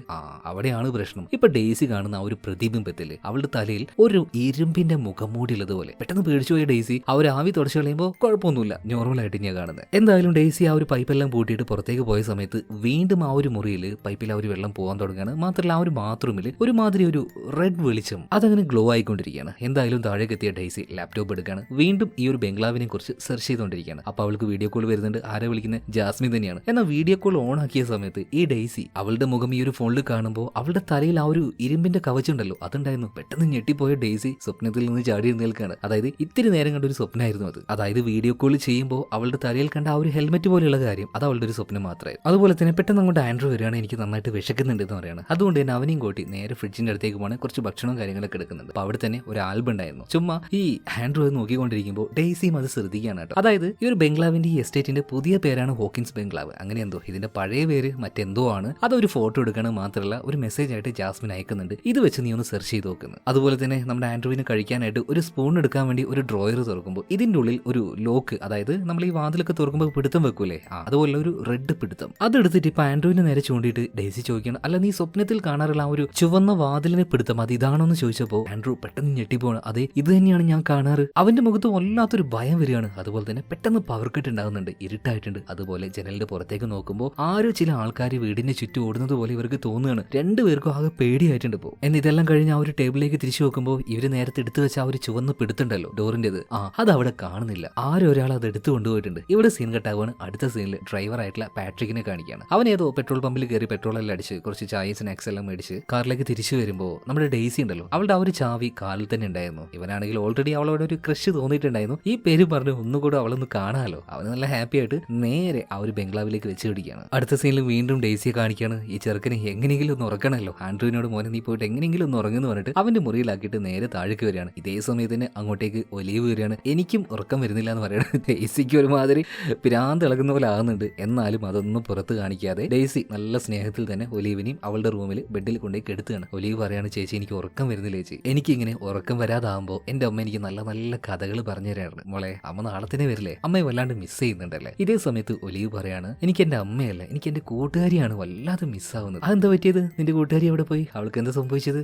അവിടെയാണ് പ്രശ്നം. ഇപ്പൊ ഡെയ്സി കാണുന്ന ആ ഒരു പ്രതിബിംബത്തില് അവളുടെ തലയിൽ ഒരു ഇരുമ്പിന്റെ മുഖംമൂടിയുള്ളതുപോലെ. പെട്ടെന്ന് പേടിച്ചുപോയ ഡെയ്സി ആ ഒരു ആവി തുടച്ചു കളയുമ്പോൾ കുഴപ്പമൊന്നുമില്ല, നോർമലായിട്ട് ഞാൻ കാണുന്നത്. എന്തായാലും ഡെയ്സി ആ ഒരു പൈപ്പെല്ലാം പൂട്ടിയിട്ട് പുറത്തേക്ക് പോയ സമയത്ത് വീണ്ടും ആ ഒരു മുറിയിൽ പൈപ്പിൽ ആ ഒരു വെള്ളം പോകാൻ തുടങ്ങുകയാണ്. മാത്രമല്ല ആ ഒരു ബാത്റൂമിൽ ഒരുമാതിരി ഒരു റെഡ് വെളിച്ചം അതങ്ങനെ ഗ്ലോ ആയിക്കൊണ്ടിരിക്കുകയാണ്. എന്തായാലും താഴേക്ക് എത്തിയ ഡെയ്സി ലാപ്ടോപ്പ് എടുക്കുകയാണ്. വീണ്ടും ഈ ഒരു ബംഗ്ലാവിനെ കുറിച്ച് സെർച്ച് ചെയ്തുകൊണ്ടിരിക്കുകയാണ്. അപ്പൊ അവൾക്ക് വീഡിയോ കോൾ വരുന്നുണ്ട്. ആരെ വിളിക്കുന്നത്? ജാസ്മിൻ തന്നെയാണ്. എന്നാൽ വീഡിയോ കോൾ ഓൺ ആക്കിയ സമയത്ത് ഈ ഡെയ്സി അവളുടെ മുഖം ഈ ഒരു ഫോണിൽ കാണുമ്പോൾ അവളുടെ തലയിൽ ആ ഒരു ഇരുമ്പിന്റെ കവച്ചുണ്ടല്ലോ അതുണ്ടായിരുന്നു. പെട്ടെന്ന് ഞെട്ടിപ്പോയ ഡെയ്സി സ്വപ്നത്തിൽ നിന്ന് ചാടി എഴുന്നേൽക്കുകയാണ്. അതായത് ഇത്തിരി നേരം കണ്ട ഒരു സ്വപ്നമായിരുന്നു അത്. അതായത് വീഡിയോ കോൾ ചെയ്യുമ്പോൾ അവളുടെ തലയിൽ കണ്ട ആ ഒരു ഹെൽമെറ്റ് പോലെയുള്ള കാര്യം അത് അവളുടെ ഒരു സ്വപ്നം മാത്രമായി. അതുപോലെ തന്നെ പെട്ടെന്ന് അങ്ങോട്ട് ആൻഡ്രൂ വരികയാണ്. എനിക്ക് നന്നായിട്ട് വിശക്കുന്നുണ്ട് എന്ന് പറയാണ്. അതുകൊണ്ട് തന്നെ അവനെയും കൂട്ടി നേരെ ഫ്രിഡ്ജിന്റെ അടുത്തേക്ക് പോകണം. കുറച്ച് ഭക്ഷണവും കാര്യങ്ങളൊക്കെ എടുക്കുന്നുണ്ട്. അപ്പൊ അവിടെ തന്നെ ഒരു ആൽബം ഉണ്ടായിരുന്നു. ചുമ്മാ ഈ ആൻഡ്രൂ അത് നോക്കിക്കൊണ്ടിരിക്കുമ്പോൾ ഡെയ്സിയും അത് ശ്രദ്ധിക്കുകയാണ് കേട്ടോ. അതായത് ഈ ഒരു ബംഗ്ലാവിന്റെ ഈ എസ്റ്റേറ്റിന്റെ പുതിയ പേരാണ് ഹോക്കിൻസ് ബംഗ്ലാവ്. അങ്ങനെ എന്തോ ഇതിന്റെ പഴയ പേര് മറ്റെന്തോ ആണ്. അതൊരു ഫോട്ടോ എടുക്കണം മാത്രമല്ല ഒരു മെസ്സേജ് ആയിട്ട് ജാസ്മിൻ അയക്കുന്നുണ്ട്. ഇത് വെച്ച് നീ ഒന്ന് സെർച്ച് ചെയ്ത് നോക്കുന്നത്. അതുപോലെ തന്നെ നമ്മുടെ ആൻഡ്രൂവിന് കഴിക്കാനായിട്ട് ഒരു സ്പൂൺ എടുക്കാൻ വേണ്ടി ഒരു ഡ്രോയർ തുറക്കുമ്പോൾ ഇതിന്റെ ഉള്ളിൽ ഒരു ലോക്ക്, അതായത് നമ്മൾ ഈ വാതിലൊക്കെ തുറക്കുമ്പോൾ പിടുത്തം വെക്കൂലേ, അതുപോലെ ഒരു റെഡ് പിടുത്തം അതെടുത്തിട്ട് ഇപ്പൊ ആൻഡ്രൂവിനെ നേരെ ചൂണ്ടിയിട്ട് ഡെയ്സി ചോദിക്കണം, അല്ല നീ സ്വപ്നത്തിൽ കാണാറുള്ള ആ ഒരു ചുവന്ന വാതിലിനെ പിടുത്തം അത് ഇതാണോ എന്ന് ചോദിച്ചപ്പോൾ ആൻഡ്രൂ പെട്ടെന്ന് ഞെട്ടിപ്പോണ്. അതെ, ഇത് തന്നെയാണ് ഞാൻ കാണാറ്. അവന്റെ മുഖത്ത് വല്ലാത്തൊരു ഭയം വരികയാണ്. അതുപോലെ തന്നെ പെട്ടെന്ന് പവർ കട്ട് ഉണ്ടാകുന്നുണ്ട്, ഇരുട്ടായിട്ടുണ്ട്. അതുപോലെ ജനലിന്റെ പുറത്തേക്ക് നോക്കുമ്പോൾ ആരോ ചില ആൾക്കാർ വീടിന്റെ ചുറ്റും ഓടുന്നത് പോലെ ഇവർക്ക് തോന്നുകയാണ്. രണ്ടുപേർക്കും ആകെ പേടിയായിട്ടുണ്ട് ഇപ്പോൾ. എന്നാൽ ഇതെല്ലാം കഴിഞ്ഞ് ആ ഒരു ടേബിളിലേക്ക് തിരിച്ചു നോക്കുമ്പോൾ ഇവര് നേരത്തെ എടുത്തു വെച്ച ആ ഒരു ചുവന്ന് പിടുത്തുണ്ടല്ലോ ഡോറിന്റേത്, അത് അവിടെ കാണുന്നില്ല. ആരോ ഒരാൾ അത് എടുത്തു കൊണ്ടുപോയിട്ടുണ്ട്. ഇവിടെ സീൻ കട്ടാവാണ്. അടുത്ത സീനിൽ ഡ്രൈവർ ആയിട്ടുള്ള പാട്രിക്കിനെ കാണിക്കുകയാണ്. അവൻ ഏതോ പെട്രോൾ പമ്പിൽ കയറി പെട്രോൾ എല്ലാം അടിച്ച് കുറച്ച് ചായ സ്നാക്സ് എല്ലാം മേടിച്ച് കാറിലേക്ക് തിരിച്ചു വരുമ്പോൾ നമ്മുടെ ഡെയ്സി ഉണ്ടല്ലോ അവളുടെ ആ ഒരു ചാവി കാലിൽ തന്നെ ഉണ്ടായിരുന്നു. ഇവനാണെങ്കിൽ ഓൾറെഡി അവളോട് ഒരു ക്രഷ് തോന്നിയിട്ടുണ്ടായിരുന്നു. ഈ പേര് പറഞ്ഞ് ഒന്നുകൂടെ അവളൊന്ന് കാണാമല്ലോ. അവന് നല്ല ഹാപ്പി ആയിട്ട് നേരെ ആ ഒരു ബംഗ്ലാവിലേക്ക് വെച്ച് പിടിക്കുകയാണ്. അടുത്ത സീനിൽ വീണ്ടും ഡെയ്സിയെ കാണിക്കുകയാണ്. ഈ ചെറുക്കനെ എങ്ങനെയെങ്കിലും ഒന്ന് ഉറക്കണമല്ലോ. ആൻഡ്രൂവിനോട് മോനെ നീ പോയിട്ട് എങ്ങനെയെങ്കിലും ഒന്ന് ഉറങ്ങുന്നു പറഞ്ഞിട്ട് അവന്റെ മുറിയിലാക്കിയിട്ട് നേരെ താഴേക്ക് വരികയാണ്. ഇതേ സമയത്തിന് അങ്ങോട്ടേക്ക് ഒലീവ് വരികയാണ്. എനിക്കും ഉറക്കം വരുന്നില്ല എന്ന് പറയുന്നത്. ഡെയ്സിക്ക് ഒരുമാതിരി പിരാന്ത് ഇളകുന്ന പോലെ ആകുന്നുണ്ട്. എന്നാലും അതൊന്നും പുറത്ത് കാണിക്കാതെ ഡെയ്സി നല്ല സ്നേഹത്തിൽ തന്നെ ഒലീവിനെയും അവളുടെ റൂമിൽ ബെഡിൽ കൊണ്ടുപോയി കെടുത്തുകയാണ്. ഒലീവ് പറയാണ്, ചേച്ചി എനിക്ക് ഉറക്കം വരുന്നില്ല ചേച്ചി. എനിക്കിങ്ങനെ ഉറക്കം വരാതാകുമ്പോൾ എന്റെ അമ്മ എനിക്ക് നല്ല നല്ല കഥകൾ പറഞ്ഞു തരാറുണ്ട്. മോളെ അമ്മ നാളെ തന്നെ വരില്ലേ, അമ്മയെ വല്ലാണ്ട് മിസ് ചെയ്യുന്നുണ്ടല്ലേ. ഇതേ സമയത്ത് ഒലീവ് പറയാണ്, എനിക്ക് എന്റെ അമ്മയല്ല എനിക്ക് എന്റെ കൂട്ടുകാരിയാണ് വല്ലാതെ മിസ്സാവുന്നത്. അതെന്താ പറ്റിയത്? നിന്റെ കൂട്ടുകാരി എവിടെ പോയി? അവൾക്ക് എന്താ സംഭവിച്ചത്?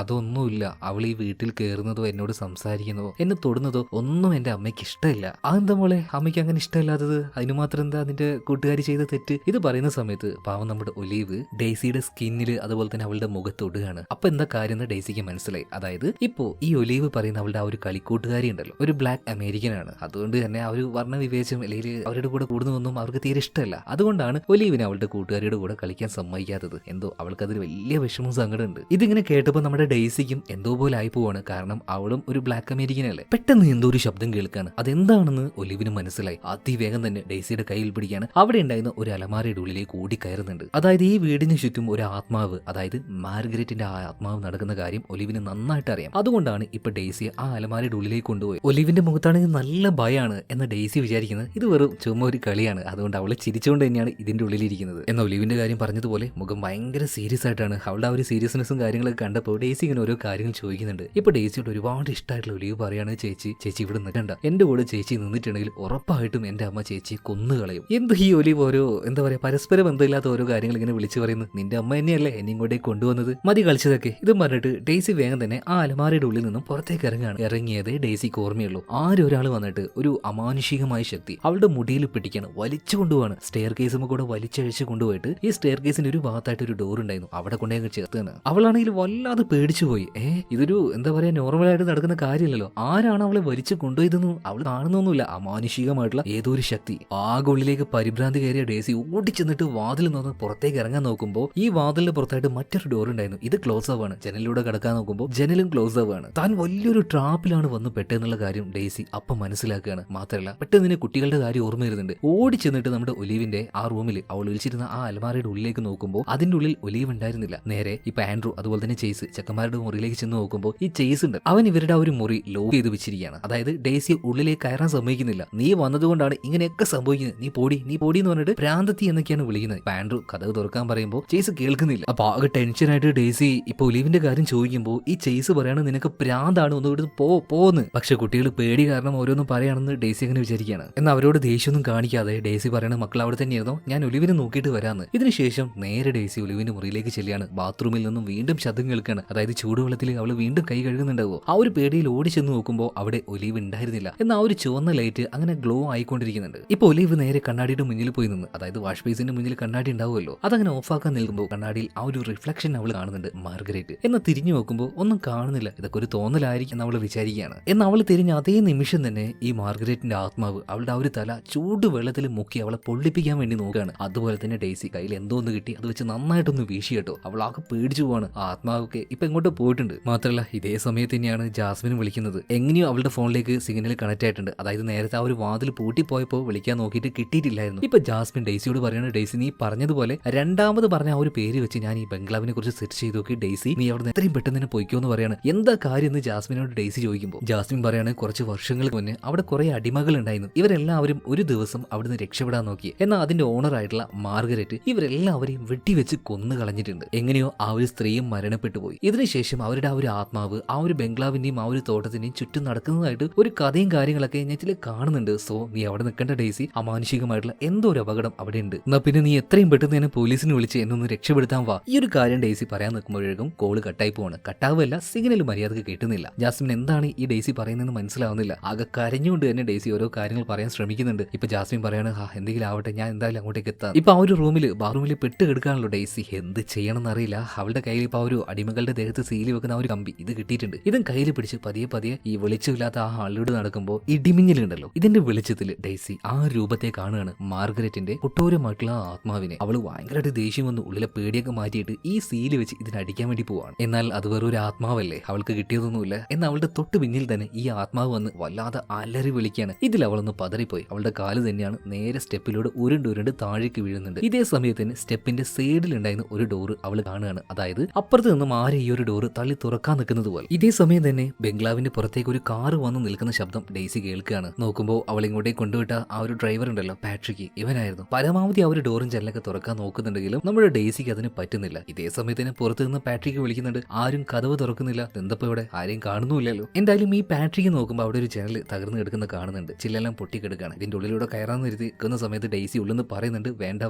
അതൊന്നുമില്ല. അവൾ ഈ വീട്ടിൽ കയറുന്നതോ എന്നോട് സംസാരിക്കുന്നതോ എന്നെ തൊടുന്നതോ ഒന്നും എന്റെ അമ്മയ്ക്ക് ഇഷ്ടമില്ല. അതെന്താ മോളെ അമ്മയ്ക്ക് അങ്ങനെ ഇഷ്ടമില്ലാത്തത്? അതിന് മാത്രം എന്താ നിന്റെ കൂട്ടുകാരി ചെയ്ത തെറ്റ്? ഇത് പറയുന്ന സമയത്ത് പാവം നമ്മുടെ ഒലീവ് ഡെയ്സിയുടെ സ്കിന്നിൽ അതുപോലെ തന്നെ അവളുടെ മുഖത്തൊടുകയാണ്. അപ്പൊ എന്താ കാര്യം എന്ന് ഡെയ്സിക്ക് മനസ്സിലായി. അതായത് ഇപ്പോ ഈ ഒലീവ് പറയുന്ന അവളുടെ ആ ഒരു കളിക്കൂട്ടുകാരി ഉണ്ടല്ലോ ഒരു ബ്ലാക്ക് അമേരിക്കൻ ആണ്. അതുകൊണ്ട് തന്നെ ആ ഒരു വർണ്ണ വിവേചം അല്ലെങ്കിൽ അവരുടെ കൂടെ കൂടുന്നതൊന്നും അവർക്ക് തീരെ ഇഷ്ടമല്ല. അതുകൊണ്ടാണ് ഒലീവിനെ അവളുടെ കൂട്ടുകാരിയുടെ കൂടെ കളിക്കാൻ സമ്മതിക്കാത്തത്. എന്തോ അവൾക്ക് അതിൽ വലിയ വിഷമവും സങ്കടമുണ്ട്. ഇതിങ്ങനെ കേട്ടപ്പോൾ നമ്മുടെ ഡെയ്സിക്കും എന്തോ പോലെ ആയി പോവാണ്. കാരണം അവളും ഒരു ബ്ലാക്ക് അമേരിക്കൻ അല്ലേ. പെട്ടെന്ന് എന്തോ ഒരു ശബ്ദം കേൾക്കാണ്. അതെന്താണെന്ന് ഒലിവിന് മനസ്സിലായി. അതിവേഗം തന്നെ ഡെയ്സിയുടെ കയ്യിൽ പിടിക്കാണ്. അവിടെ ഉണ്ടായിരുന്ന ഒരു അലമാരയുടെ ഉള്ളിലേക്ക് ഓടി കയറുന്നുണ്ട്. അതായത് ഈ വീടിന് ചുറ്റും ഒരു ആത്മാവ്, അതായത് മാർഗരറ്റിന്റെ ആ ആത്മാവ് നടക്കുന്ന കാര്യം ഒലിവിന് നന്നായിട്ട് അറിയാം. അതുകൊണ്ടാണ് ഇപ്പൊ ഡെയ്സിയെ ആ അലമാരയുടെ ഉള്ളിലേക്ക് കൊണ്ടുപോയി. ഒലിവിന്റെ മുഖത്താണെങ്കിൽ നല്ല ഭയമാണ് എന്ന് ഡെയ്സി വിചാരിക്കുന്നത്. ഇത് വെറും ചുമ്മാ ഒരു കളിയാണ്. അതുകൊണ്ട് അവളെ ചിരിച്ചുകൊണ്ട് തന്നെയാണ് ഇതിന്റെ ഉള്ളിലിരിക്കുന്നത്. എന്നാൽ ഒലിവിന്റെ കാര്യം പറഞ്ഞതുപോലെ മുഖം ഭയങ്കര സീരിയസ് ആയിട്ടാണ്. അവളുടെ ആ ഒരു സീരിയസ്നെസ്സും കാര്യങ്ങളൊക്കെ കണ്ടപ്പോൾ ഡെയ്സി ഇങ്ങനെ ഓരോ കാര്യങ്ങൾ ചോദിക്കുന്നുണ്ട്. ഇപ്പൊ ഡെയ്സിയോട് ഒരുപാട് ഇഷ്ടമായിട്ടുള്ള ഒലിവ് പറയാണ്, ചേച്ചി ഇവിടെ നിൽക്കണ്ട, എന്റെ കൂടെ ചേച്ചി നിന്നിട്ടുണ്ടെങ്കിൽ ഉറപ്പായിട്ടും എന്റെ അമ്മ ചേച്ചിയെ കൊന്നുകളയും. എന്ത് ഈ ഒലിവ് ഓരോ എന്താ പറയാ പരസ്പര ബന്ധമില്ലാത്ത ഓരോ കാര്യങ്ങൾ ഇങ്ങനെ വിളിച്ചു പറയുന്നു. നിന്റെ അമ്മ തന്നെയല്ലേ എന്നെ ഇങ്ങോട്ടേക്ക് കൊണ്ടുവന്നത്, മതി കളിച്ചതൊക്കെ. ഇതും പറഞ്ഞിട്ട് ഡെയ്സി വേഗം തന്നെ ആ അലമാരയുടെ ഉള്ളിൽ നിന്നും പുറത്തേക്ക് ഇറങ്ങിയത് ഡെയ്സിക്ക് ഓർമ്മയുള്ളൂ. ആരൊരാൾ വന്നിട്ട് ഒരു അമാനുഷികമായ ശക്തി അവളുടെ മുടിയിൽ കയ്യിൽ പിടിക്കാണ്, വലിച്ചു കൊണ്ടുപോവാണ്. സ്റ്റെയർ കേസും കൂടെ വലിച്ചഴിച്ച് കൊണ്ടുപോയിട്ട് ഈ സ്റ്റെയർ കേസിന്റെ ഒരു ഭാഗത്തായിട്ട് ഒരു ഡോർ ഉണ്ടായിരുന്നു, അവിടെ കൊണ്ടുപോയി ചേർത്താണ്. അവളാണെങ്കിൽ വല്ലാതെ പേടിച്ചു പോയി. ഇതൊരു എന്താ പറയാ നോർമലായിട്ട് നടക്കുന്ന കാര്യമില്ലല്ലോ, ആരാണ് അവളെ വലിച്ചു കൊണ്ടുപോയതെന്നും അവൾ കാണുന്നൊന്നുമില്ല. അമാനുഷികമായിട്ടുള്ള ഏതോ ഒരു ശക്തി. ആകെ ഉള്ളിലേക്ക് പരിഭ്രാന്തി കയറിയ ഡേസി ഓടിച്ചെന്നിട്ട് വാതിൽ നിന്ന് പുറത്തേക്ക് ഇറങ്ങാൻ നോക്കുമ്പോൾ ഈ വാതിലിന് പുറത്തായിട്ട് മറ്റൊരു ഡോർ ഉണ്ടായിരുന്നു, ഇത് ക്ലോസ് ആവാണ്. ജനലിലൂടെ കടക്കാൻ നോക്കുമ്പോൾ ജനലും ക്ലോസ് ആവാണ്. താൻ വലിയൊരു ട്രാപ്പിലാണ് വന്ന് പെട്ടെന്നുള്ള കാര്യം ഡേസി അപ്പം മനസ്സിലാക്കുകയാണ്. മാത്രമല്ല പെട്ടെന്ന് കുട്ടികളുടെ കാര്യം ഓർമ്മ വരുന്നുണ്ട്. ഓടിച്ചെന്നിട്ട് നമ്മുടെ ഒലീവിന്റെ ആ റൂമിൽ അവൾ വിളിച്ചിരുന്ന ആ അലമാരയുടെ ഉള്ളിലേക്ക് നോക്കുമ്പോൾ അതിന്റെ ഉള്ളിൽ ഒലീവ് ഉണ്ടായിരുന്നില്ല. നേരെ ഇപ്പൊ ആൻഡ്രൂ അതുപോലെ തന്നെ ചേസ് ചെക്കന്മാരുടെ മുറിയിലേക്ക് ചെന്ന് നോക്കുമ്പോൾ ഈ ചേസ് ഉണ്ട്, അവൻ ഇവരുടെ ആ ഒരു മുറി ലോക്ക് ചെയ്ത് വെച്ചിരിക്കുകയാണ്. അതായത് ഡേസിയെ ഉള്ളിലേക്ക് കയറാൻ സമ്മതിക്കുന്നില്ല. നീ വന്നതുകൊണ്ടാണ് ഇങ്ങനെയൊക്കെ സംഭവിക്കുന്നത്, നീ പോടി എന്ന് പറഞ്ഞിട്ട് ഭ്രാന്തത്തി എന്നൊക്കെയാണ് വിളിക്കുന്നത്. ഇപ്പൊ ആൻഡ്രൂ കഥ തുറക്കാൻ പറയുമ്പോൾ ചേസ് കേൾക്കുന്നില്ല. അപ്പൊ ആകെ ടെൻഷനായിട്ട് ഡേസി ഇപ്പൊ ഒലീവിന്റെ കാര്യം ചോദിക്കുമ്പോൾ ഈ ചേസ് പറയാണ് നിനക്ക് ഭ്രാന്താണ്, ഒന്ന് ഇവിടുന്ന് പോന്ന്. പക്ഷെ കുട്ടികൾ പേടി കാരണം ഓരോന്നും പറയാണെന്ന് ഡേസി അങ്ങനെ വിചാരിക്കുകയാണ്. എന്നാൽ അവരോട് ദേഷ്യമൊന്നും കാണിക്കാതെ ഡേസി പറയണ മക്കൾ അവിടെ തന്നെയായിരുന്നു, ഞാൻ ഒലിവിനെ നോക്കിയിട്ട് വരാന്ന്. ഇതിനുശേഷം നേരെ ഡേസി ഒലിവിന്റെ മുറിയിലേക്ക് ചെല്ലുകയാണ്. ബാത്റൂമിൽ നിന്നും വീണ്ടും ശബ്ദം കേൾക്കുകയാണ്. അതായത് ചൂടുവെള്ളത്തിൽ അവൾ വീണ്ടും കൈ കഴുകുന്നുണ്ടാവോ. ആ ഒരു പേടിയിൽ ഓടി ചെന്ന് നോക്കുമ്പോൾ അവിടെ ഒലിവ് ഉണ്ടായിരുന്നില്ല. എന്നാൽ ആ ഒരു ചുവന്ന ലൈറ്റ് അങ്ങനെ ഗ്ലോ ആയിക്കൊണ്ടിരിക്കുന്നുണ്ട്. ഇപ്പൊ ഒലിവ് നേരെ കണ്ണാടിയുടെ മുന്നിൽ പോയി നിന്ന്, അതായത് വാഷ് ബേസിന്റെ മുന്നിൽ കണ്ണാടി ഉണ്ടാവുമല്ലോ, അതങ്ങനെ ഓഫാക്കാൻ നിൽക്കുമ്പോൾ കണ്ണാടിയിൽ ആ ഒരു റിഫ്ലക്ഷൻ അവൾ കാണുന്നുണ്ട്, മാർഗരറ്റ്. എന്നാൽ തിരിഞ്ഞു നോക്കുമ്പോൾ ഒന്നും കാണുന്നില്ല. ഇതൊക്കെ ഒരു തോന്നലായിരിക്കും എന്ന് അവൾ വിചാരിക്കുകയാണ്. എന്നാൽ അവൾ തിരിഞ്ഞ അതേ നിമിഷം തന്നെ ഈ മാർഗരറ്റിന്റെ ആത്മാവ് അവളുടെ ആ ഒരു തല ചൂടുവെള്ളത്തിൽ മുക്കി അവളെ പൊള്ളിപ്പിക്കാൻ വേണ്ടി നോക്കുകയാണ്. അതുപോലെ തന്നെ ഡേസി കയ്യിൽ എന്തോ ഒന്ന് കിട്ടി, അത് വെച്ച് നന്നായിട്ടൊന്ന് വീശി കേട്ടോ. അവൾ ആകെ പേടിച്ചു പോവാണ്. ആ ആത്മാവൊക്കെ ഇപ്പൊ എങ്ങോട്ട് പോയിട്ടുണ്ട്. മാത്രമല്ല ഇതേ സമയത്ത് തന്നെയാണ് ജാസ്മിനും വിളിക്കുന്നത്. എങ്ങനെയോ അവളുടെ ഫോണിലേക്ക് സിഗ്നൽ കണക്ട് ആയിട്ടുണ്ട്. അതായത് നേരത്തെ ആ ഒരു വാതിൽ പൂട്ടിപ്പോയപ്പോൾ വിളിക്കാൻ നോക്കിയിട്ട് കിട്ടിയിട്ടില്ലായിരുന്നു. ഇപ്പൊ ജാസ്മിൻ ഡേസിയോട് പറയുന്നത്, ഡേസി നീ പറഞ്ഞതുപോലെ രണ്ടാമത് പറഞ്ഞ ആ ഒരു പേര് വെച്ച് ഞാൻ ഈ ബംഗ്ലാവിനെ കുറിച്ച് സെർച്ച് ചെയ്ത് നോക്കി, ഡേസി നീ അവിടെ എത്രയും പെട്ടെന്ന് തന്നെ പൊയ്ക്കോ എന്ന് പറയാണ്. എന്താ കാര്യം എന്ന് ജാസ്മിനോട് ഡേസി ചോദിക്കുമ്പോൾ ജാസ്മിൻ പറയാണ്, കുറച്ച് വർഷങ്ങൾക്ക് മുന്നേ അവിടെ കുറെ അടിമകൾ ഉണ്ടായിരുന്നു, ഇവരെല്ലാവരും ഒരു ദിവസം അവിടുന്ന് രക്ഷപ്പെടാൻ നോക്കി. എന്നാൽ അതിന്റെ ഓണർ ആയിട്ടുള്ള മാർഗരറ്റ് ഇവരെല്ലാവരെയും വെട്ടിവെച്ച് കൊന്നു കളഞ്ഞിട്ടുണ്ട്. എങ്ങനെയോ ആ ഒരു സ്ത്രീയും മരണപ്പെട്ടു പോയി. ഇതിനുശേഷം അവരുടെ ആ ഒരു ആത്മാവ് ആ ഒരു ബംഗ്ലാവിന്റെയും ആ ഒരു തോട്ടത്തിന്റെയും ചുറ്റും നടക്കുന്നതായിട്ട് ഒരു കഥയും കാര്യങ്ങളൊക്കെ നെറ്റിൽ കാണുന്നുണ്ട്. സോ നീ അവിടെ നിൽക്കേണ്ട ഡേസി, അമാനുഷികമായിട്ടുള്ള എന്തോ ഒരു അപകടം അവിടെ ഉണ്ട്. എന്നാ പിന്നെ നീ എത്രയും പെട്ടെന്ന് തന്നെ പോലീസിനെ വിളിച്ച് എന്നൊന്ന് രക്ഷപ്പെടുത്താൻ വാ. ഈ ഒരു കാര്യം ഡേസി പറയാൻ നിൽക്കുമ്പോഴേക്കും കോള് കട്ടായി പോവാണ്. കട്ടാവല്ല, സിഗ്നൽ മര്യാദക്ക് കിട്ടുന്നില്ല. ജാസ്മിൻ എന്താണ് ഈ ഡേസി പറയുന്നതെന്ന് മനസ്സിലാവുന്നില്ല. ആകെ കരഞ്ഞുകൊണ്ട് തന്നെ ഡേസി ഓരോ കാര്യങ്ങൾ പറയാൻ ശ്രമിക്കുന്നുണ്ട്. ഇപ്പൊ ജാസ്മിൻ പറയാണ്, എന്തെങ്കിലും ആവട്ടെ, ഞാൻ എന്തായാലും അങ്ങോട്ടേക്ക് എത്താം. ഇപ്പൊ ആ ഒരു ബാത്റൂമിൽ പെട്ട് കിടക്കാണല്ലോ ഡേസി. എന്ത് ചെയ്യണം എന്നറിയില്ല. അവളുടെ കയ്യിൽ ഇപ്പൊ ആ ഒരു അടിമകളുടെ ദേഹത്ത് സീലി വെക്കുന്ന ആ ഒരു കമ്പി ഇത് കിട്ടിയിട്ടുണ്ട്. ഇതും കയ്യിൽ പിടിച്ച് പതിയെ ഈ വെളിച്ചമില്ലാത്ത ആ ഹാളിലൂടെ നടക്കുമ്പോൾ ഇടിമിന്നലുണ്ടല്ലോ, ഇതിന്റെ വെളിച്ചത്തിൽ ഡേസി ആ രൂപത്തെ കാണുകയാണ്, മാർഗരറ്റിന്റെ കൊട്ടൂരമായിട്ടുള്ള ആത്മാവിനെ. അവള് ഭയങ്കരമായിട്ട് ദേഷ്യം വന്ന് ഉള്ളിലെ പേടിയൊക്കെ മാറ്റിയിട്ട് ഈ സീല് വെച്ച് ഇതിനടിക്കാൻ വേണ്ടി പോവാണ്. എന്നാൽ അത് വെറൊരു ആത്മാവല്ലേ, അവൾക്ക് കിട്ടിയതൊന്നുമില്ല. എന്നാൽ അവളുടെ തൊട്ട് പിന്നിൽ തന്നെ ഈ ആത്മാവ് വന്ന് വല്ലാതെ അലറി വിളിക്കുകയാണ്. ഇതിൽ അവളൊന്ന് പതറിപ്പോയി. അവളുടെ കാല് തന്നെയാണ് നേരെ സ്റ്റെപ്പിലൂടെ ഉരുണ്ട് താഴേക്ക് വീഴുന്നുണ്ട്. ഇതേ സമയത്തിന് സ്റ്റെപ്പിന്റെ സൈഡിൽ ഉണ്ടായിരുന്ന ഒരു ഡോറ് അവൾ കാണുകയാണ്. അതായത് അപ്പുറത്ത് നിന്നും ആരെ ഈ ഒരു ഡോറ് തള്ളി തുറക്കാൻ നിൽക്കുന്നത് പോലെ. ഇതേ സമയം തന്നെ ബംഗ്ലാവിന്റെ പുറത്തേക്ക് ഒരു കാറ് വന്ന് നിൽക്കുന്ന ശബ്ദം ഡേസി കേൾക്കുകയാണ്. നോക്കുമ്പോൾ അവൾ ഇങ്ങോട്ടേക്ക് കൊണ്ടുവിട്ട ആ ഒരു ഡ്രൈവർ ഉണ്ടല്ലോ, പാട്രിക്, ഇവനായിരുന്നു. പരമാവധി ആ ഒരു ഡോറും ജനലൊക്കെ തുറക്കാൻ നോക്കുന്നുണ്ടെങ്കിലും നമ്മുടെ ഡേസിക്ക് അതിന് പറ്റുന്നില്ല. ഇതേ സമയത്തിന് പുറത്ത് നിന്ന് പാട്രിക് വിളിക്കുന്നുണ്ട്, ആരും കതവ് തുറക്കുന്നില്ല. എന്തപ്പോ ഇവിടെ ആരെയും കാണുന്നുമില്ലല്ലോ. എന്തായാലും ഈ പാട്രിക് നോക്കുമ്പോൾ അവിടെ ഒരു ജനൽ തകർന്ന് കിടക്കുന്ന കാണുന്നുണ്ട്. ചില്ലെല്ലാം പൊട്ടിക്കെടുക്കാണ്. ഇതിന്റെ ഉള്ളിലൂടെ കയറാൻ നിൽക്കുന്ന സമയത്ത് ഡേസി ഉള്ളെന്ന് പറയുന്നുണ്ട്, വേണ്ട